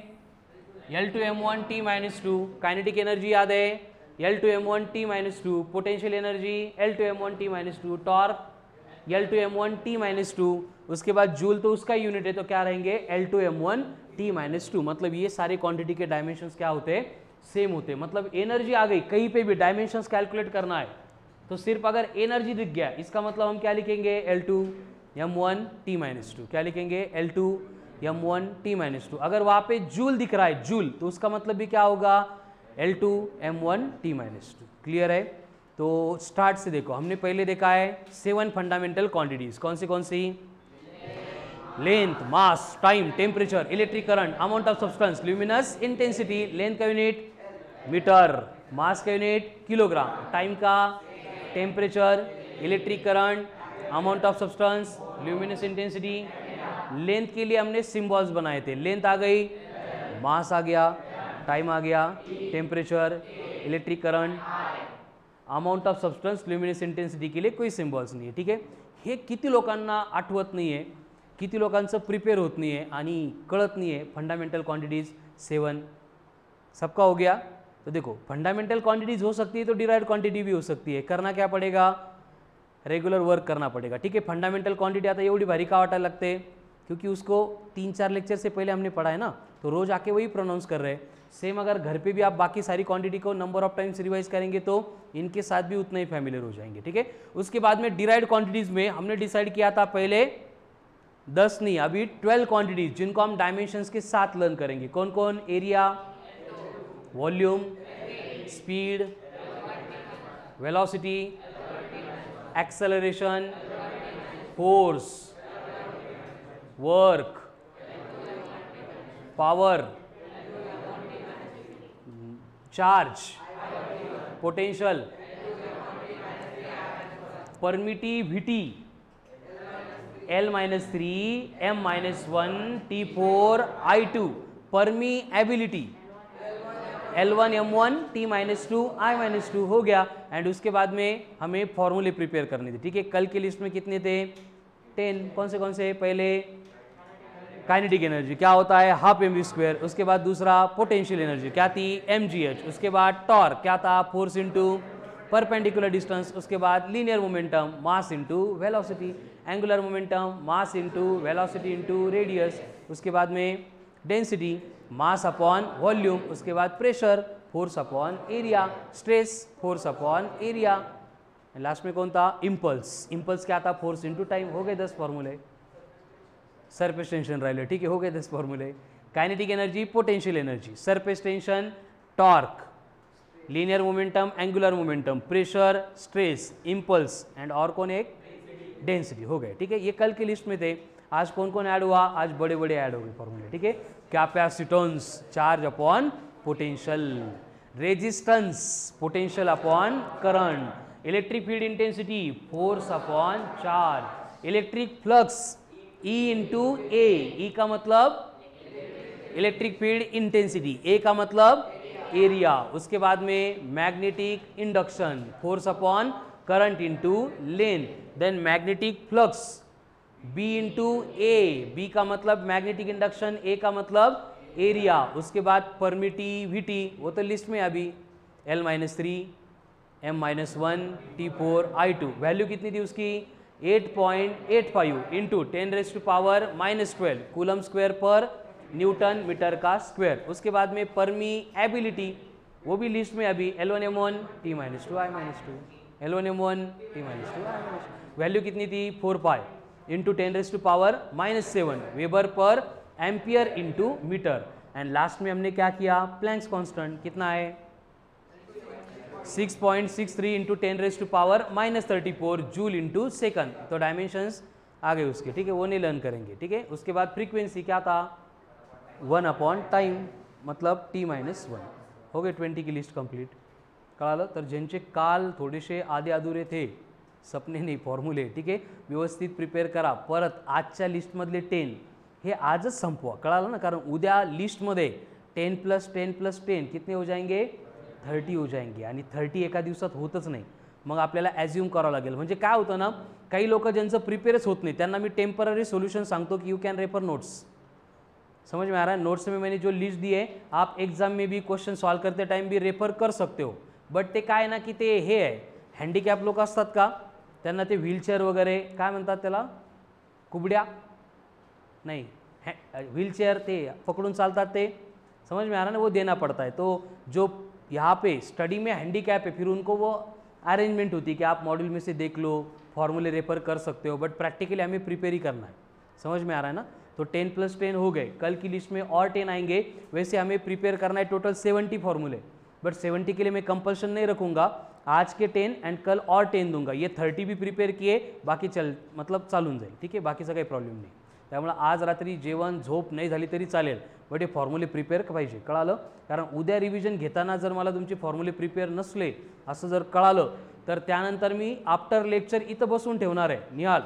L2 M1 T-2। Kinetic energy याद है? L2 M1 T-2। Potential energy L2 M1 T-2। Torque L2 M1 T-2। उसके बाद जूल तो उसका यूनिट है, तो क्या रहेंगे? L2 M1 T-2। मतलब ये सारे क्वांटिटी के डायमेंशंस क्या होते हैं? सेम होते हैं। मतलब एनर्जी आ गई, कहीं पे भी डायमेंशंस कैलकुलेट करना है तो सिर्फ अगर एनर्जी दिख गया, इसका मतलब हम क्या लिखेंगे? L2 M1 T-2। क्या लिखेंगे? L2 M1 T-2। अगर वहां पे जूल दिख रहा है, जूल, तो उसका मतलब भी क्या होगा? L2 M1 T-2। क्लियर है? तो स्टार्ट से देखो, हमने पहले देखा है 7 फंडामेंटल क्वांटिटीज। कौन सी? Length, mass, time, temperature, electric current, amount of substance, luminous intensity. Length का यूनिट मीटर, मास का यूनिट किलोग्राम, टाइम का temperature, electric current, amount of substance, luminous intensity. Length के लिए हमने सिंबल्स बनाए थे। लेंथ आ गई, मास आ गया, टाइम आ गया, temperature, electric current, amount of substance, luminous intensity के लिए कोई सिम्बॉल्स नाही आहे। ठीक आहे, हे किती लोकांना आठवत नाही आहे, किती लोकांचं प्रिपेयर होत नाही आहे आणि कळत नाही आहे फंडामेंटल क्वांटिटीज 7 सबका हो गया। तो देखो फंडामेंटल क्वांटिटीज हो सकती है तो डिराइव्ड क्वांटिटी भी हो सकती है। करना क्या पड़ेगा? रेगुलर वर्क करना पड़ेगा। ठीक है, फंडामेंटल क्वांटिटी आता एवढी भारी का वाटायला लगते? क्योंकि उसको 3-4 लेक्चर से पहले हमने पढ़ा है ना, तो रोज आके वही प्रोनाउंस कर रहे हैं। सेम अगर घर पे भी आप बाकी सारी क्वांटिटी को नंबर ऑफ टाइम्स रिवाइज करेंगे तो इनके साथ भी उतना ही फैमिलियर हो जाएंगे। ठीक है, उसके बाद में डिराइव्ड क्वांटिटीज में हमने डिसाइड किया था पहले 10 नहीं, अभी 12 क्वांटिटीज जिनको हम डायमेंशंस के साथ लर्न करेंगे। कौन कौन? Area, volume, speed, velocity, acceleration, force, work, power, charge, potential, permittivity, L-3, M-1, T4, I2, परमीएबिलिटी, L1 M1 T-2 I-2 हो गया। एंड उसके बाद में हमें फॉर्मूले प्रिपेयर करने थे। ठीक है, कल के लिस्ट में कितने थे? 10। कौन से? पहले काइनेटिक एनर्जी क्या होता है? Half mv²। उसके बाद दूसरा पोटेंशियल एनर्जी क्या थी? mgh। उसके बाद टॉर्क क्या था? फोर्स इंटू परपेंडिकुलर डिस्टेंस, उसके बाद linear momentum mass into velocity, angular momentum mass into velocity into radius, उसके बाद में डेंसिटी मास अपॉन वॉल्यूम, उसके बाद pressure force upon area, stress force upon area, last में कौन था इम्पल्स, इम्पल्स क्या था फोर्स इंटू टाइम। हो गए 10 फॉर्मूले, सरफेस टेंशन राहिले, ठीक है हो गए 10 फॉर्मूले। Kinetic energy, potential energy, surface tension, torque, linear momentum, angular momentum, pressure, stress, impulse and और कौन एक डेंसिटी। हो गए, ठीक है। ये कल की लिस्ट में थे, आज कौन कौन ऐड हुआ, आज बड़े बड़े ऐड हो गए फॉर्मूले, ठीक है। Capacitance charge upon potential, resistance potential upon current, electric field intensity force upon charge, electric flux E into A, E का मतलब इलेक्ट्रिक फील्ड इंटेंसिटी, ए का मतलब एरिया, उसके बाद में magnetic induction force upon current into length, then magnetic flux B into A, B का मतलब magnetic induction, ए का मतलब एरिया, उसके बाद परमिटिविटी वो तो लिस्ट में अभी L-3 M-1 T4 I2, value कितनी थी उसकी 8.85 इंटू 10⁻⁻12 कूलम स्क्वायर पर न्यूटन मीटर का स्क्वायर, उसके बाद में परमीएबिलिटी वो भी लिस्ट में अभी L1M1 T-2 I-2, L1M1 T-2 I-2, value कितनी थी 4 पाई इंटू 10⁻⁻7 वेबर पर ampere into metre, and last में हमने क्या किया प्लैंक्स कांस्टेंट कितना है 6.63 इंटू 10⁻⁻34 जूल इंटू सेकंड, तो डायमेंशंस आ गए उसके, ठीक है वो नहीं लर्न करेंगे, ठीक है। उसके बाद फ्रीक्वेंसी क्या था 1/टाइम मतलब T-1, हो गए 20 की लिस्ट कंप्लीट। कळालं, तर ज्यांचे काल थोडेसे आधे अधुरे थे, सपने नाही फॉर्म्युले, ठीक आहे व्यवस्थित प्रिपेअर करा, परत आजच्या लिस्टमधले 10 हे आजच संपवा, कळालं ना, कारण उद्या लिस्टमध्ये 10 + 10 + 10 कितने हो जाएंगे 30 हो जाएंगे, आणि 30 एका दिवसात होतच नाही, मग आपल्याला ॲज्युम करावं लागेल। म्हणजे काय होतं ना, काही लोक ज्यांचं प्रिपेअरच होत नाही त्यांना मी टेम्पररी सोल्यूशन सांगतो कि यू कैन रेफर नोट्स, समझ में आ रहा है। नोट्स में मैंने जो लिस्ट दी है आप एग्जाम में भी क्वेश्चन सॉल्व करते टाइम भी रेफर कर सकते हो, बट ते काय ना की ते हे आहे हँडिकॅप लोक असतात का त्यांना ते व्हीलचेअर वगैरे काय म्हणतात त्याला कुबड्या नहीं, व्हीलचेयर ते पकड़ून चालतात ते, समझ में आ रहा है ना, वो देना पड़ता है। तो जो यहाँ पे स्टडी में हैंडीकैप है फिर उनको वो अरेंजमेंट होती है कि आप मॉड्यूल में से देख लो, फॉर्मूले रेफर कर सकते हो, बट प्रैक्टिकली हमें प्रिपेयर ही करना है, समझ में आ रहा है ना। तो 10 + 10 हो गए, कल की लिस्ट में और 10 आएंगे, वैसे हमें प्रिपेयर करना है टोटल 70 फॉर्मूले, बट 70 के लिए मैं कंपल्शन नहीं रखूँगा, आज के 10 एंड कल और 10 दूंगा, ये 30 भी प्रिपेयर किए बाकी मतलब चालून जाईल, ठीक आहे बाकीचा काही प्रॉब्लेम नाही। त्यामुळे आज रात्री जेवण झोप नाही झाली तरी चालेल, बट हे फॉर्म्युले प्रिपेअर पाहिजे, कळालं, कारण उद्या रिव्हिजन घेताना जर मला तुमचे फॉर्म्युले प्रिपेअर नसले असं जर कळालं तर त्यानंतर मी आफ्टर लेक्चर इथं बसून ठेवणार आहे, निहाल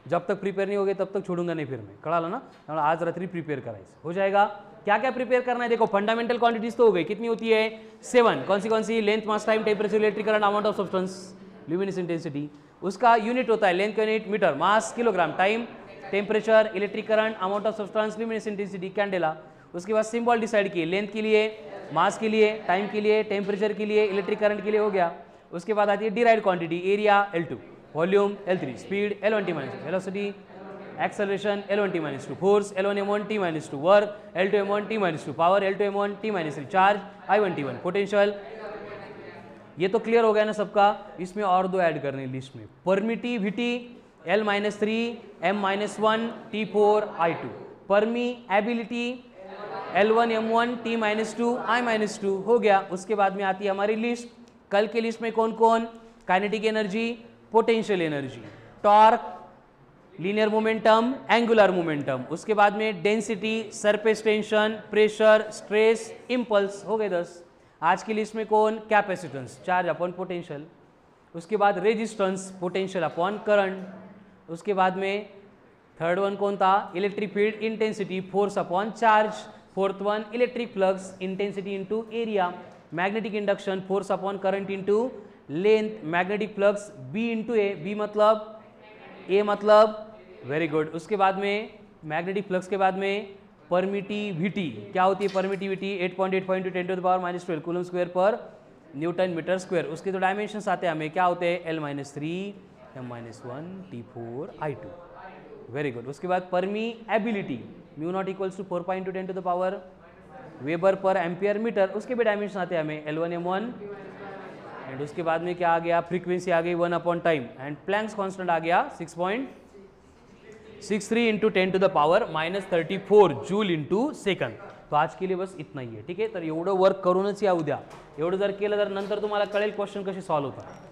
जब तक प्रिपेयर नहीं होगे तब तक छोड़ूंगा नहीं फिर मैं, कळालं ना। त्यामुळे आज रात्री प्रिपेयर करायचं हो जाएगा। क्या क्या प्रिपेयर करना है, देखो फंडामेंटल क्वांटिटीज तो हो गई, कितनी होती है 7, कौन सी length mass time temperature electric current amount of substance luminous intensity, उसका यूनिट होता है लेंथ का unit metre, mass kilogram, time temperature electric current amount of substance luminous intensity candela. उसके बाद सिंबल डिसाइड किए, लेंथ के लिए, मास के लिए, टाइम के लिए, टेम्परेचर के लिए, इलेक्ट्रिक करंट के लिए हो गया। उसके बाद आती है derived quantity, area L2, volume L3, speed L1T-, velocity acceleration L1T-2, force L1M1T-2, work L2M1T-2, power L2M1T-3, charge I1T1, potential. ये तो क्लियर हो गया ना सबका। इसमें और 2 ऐड करने लिस्ट में, permittivity L-3 M-1 T4 I2, परमीएबिलिटी L1M1 T-2 I-2 हो गया। उसके बाद में आती है हमारी लिस्ट, कल के लिस्ट में कौन कौन, kinetic energy, potential energy, torque, linear momentum, angular momentum, उसके बाद में density, surface tension, pressure, stress, impulse, हो गए 10। आज की लिस्ट में कौन, कैपेसिटेंस चार्ज अपॉन पोटेंशियल, उसके बाद रेजिस्टेंस पोटेंशियल अपॉन करंट, उसके बाद में थर्ड वन कौन था, electric field intensity force upon charge, fourth one electric flux intensity into area, magnetic induction force upon current into length, magnetic flux B into A, B मतलब A मतलब, very good. उसके बाद में magnetic flux के बाद में permittivity, क्या होती है परमिटिविटी 8.85 × 10⁻⁻12 कूलम स्क्वायर पर न्यूटन मीटर स्क्वायर। उसके तो डायमेंशंस आते हैं हमें, क्या होते हैं, L-3, M-1, T4, I2। Very good. उसके बाद permeability, mu not equals to 4 × 10 to the power weber पर एम्पियर मीटर। उसके भी डायमेंशन आते हैं हमें, L1 M1। एंड उसके बाद में क्या आ गया, फ्रीक्वेंसी आ गई 1/टाइम। एंड प्लैंक्स कांस्टेंट आ गया 6.63 × 10 to the power -34 joule into second. तो आज के लिए बस इतना ही आहे, ठीक आहे। तर एवढं वर्क करूनच या उद्या, एवढं जर केलं तर नंतर तुम्हाला कळेल क्वेश्चन कसे सॉल्व्ह होतात।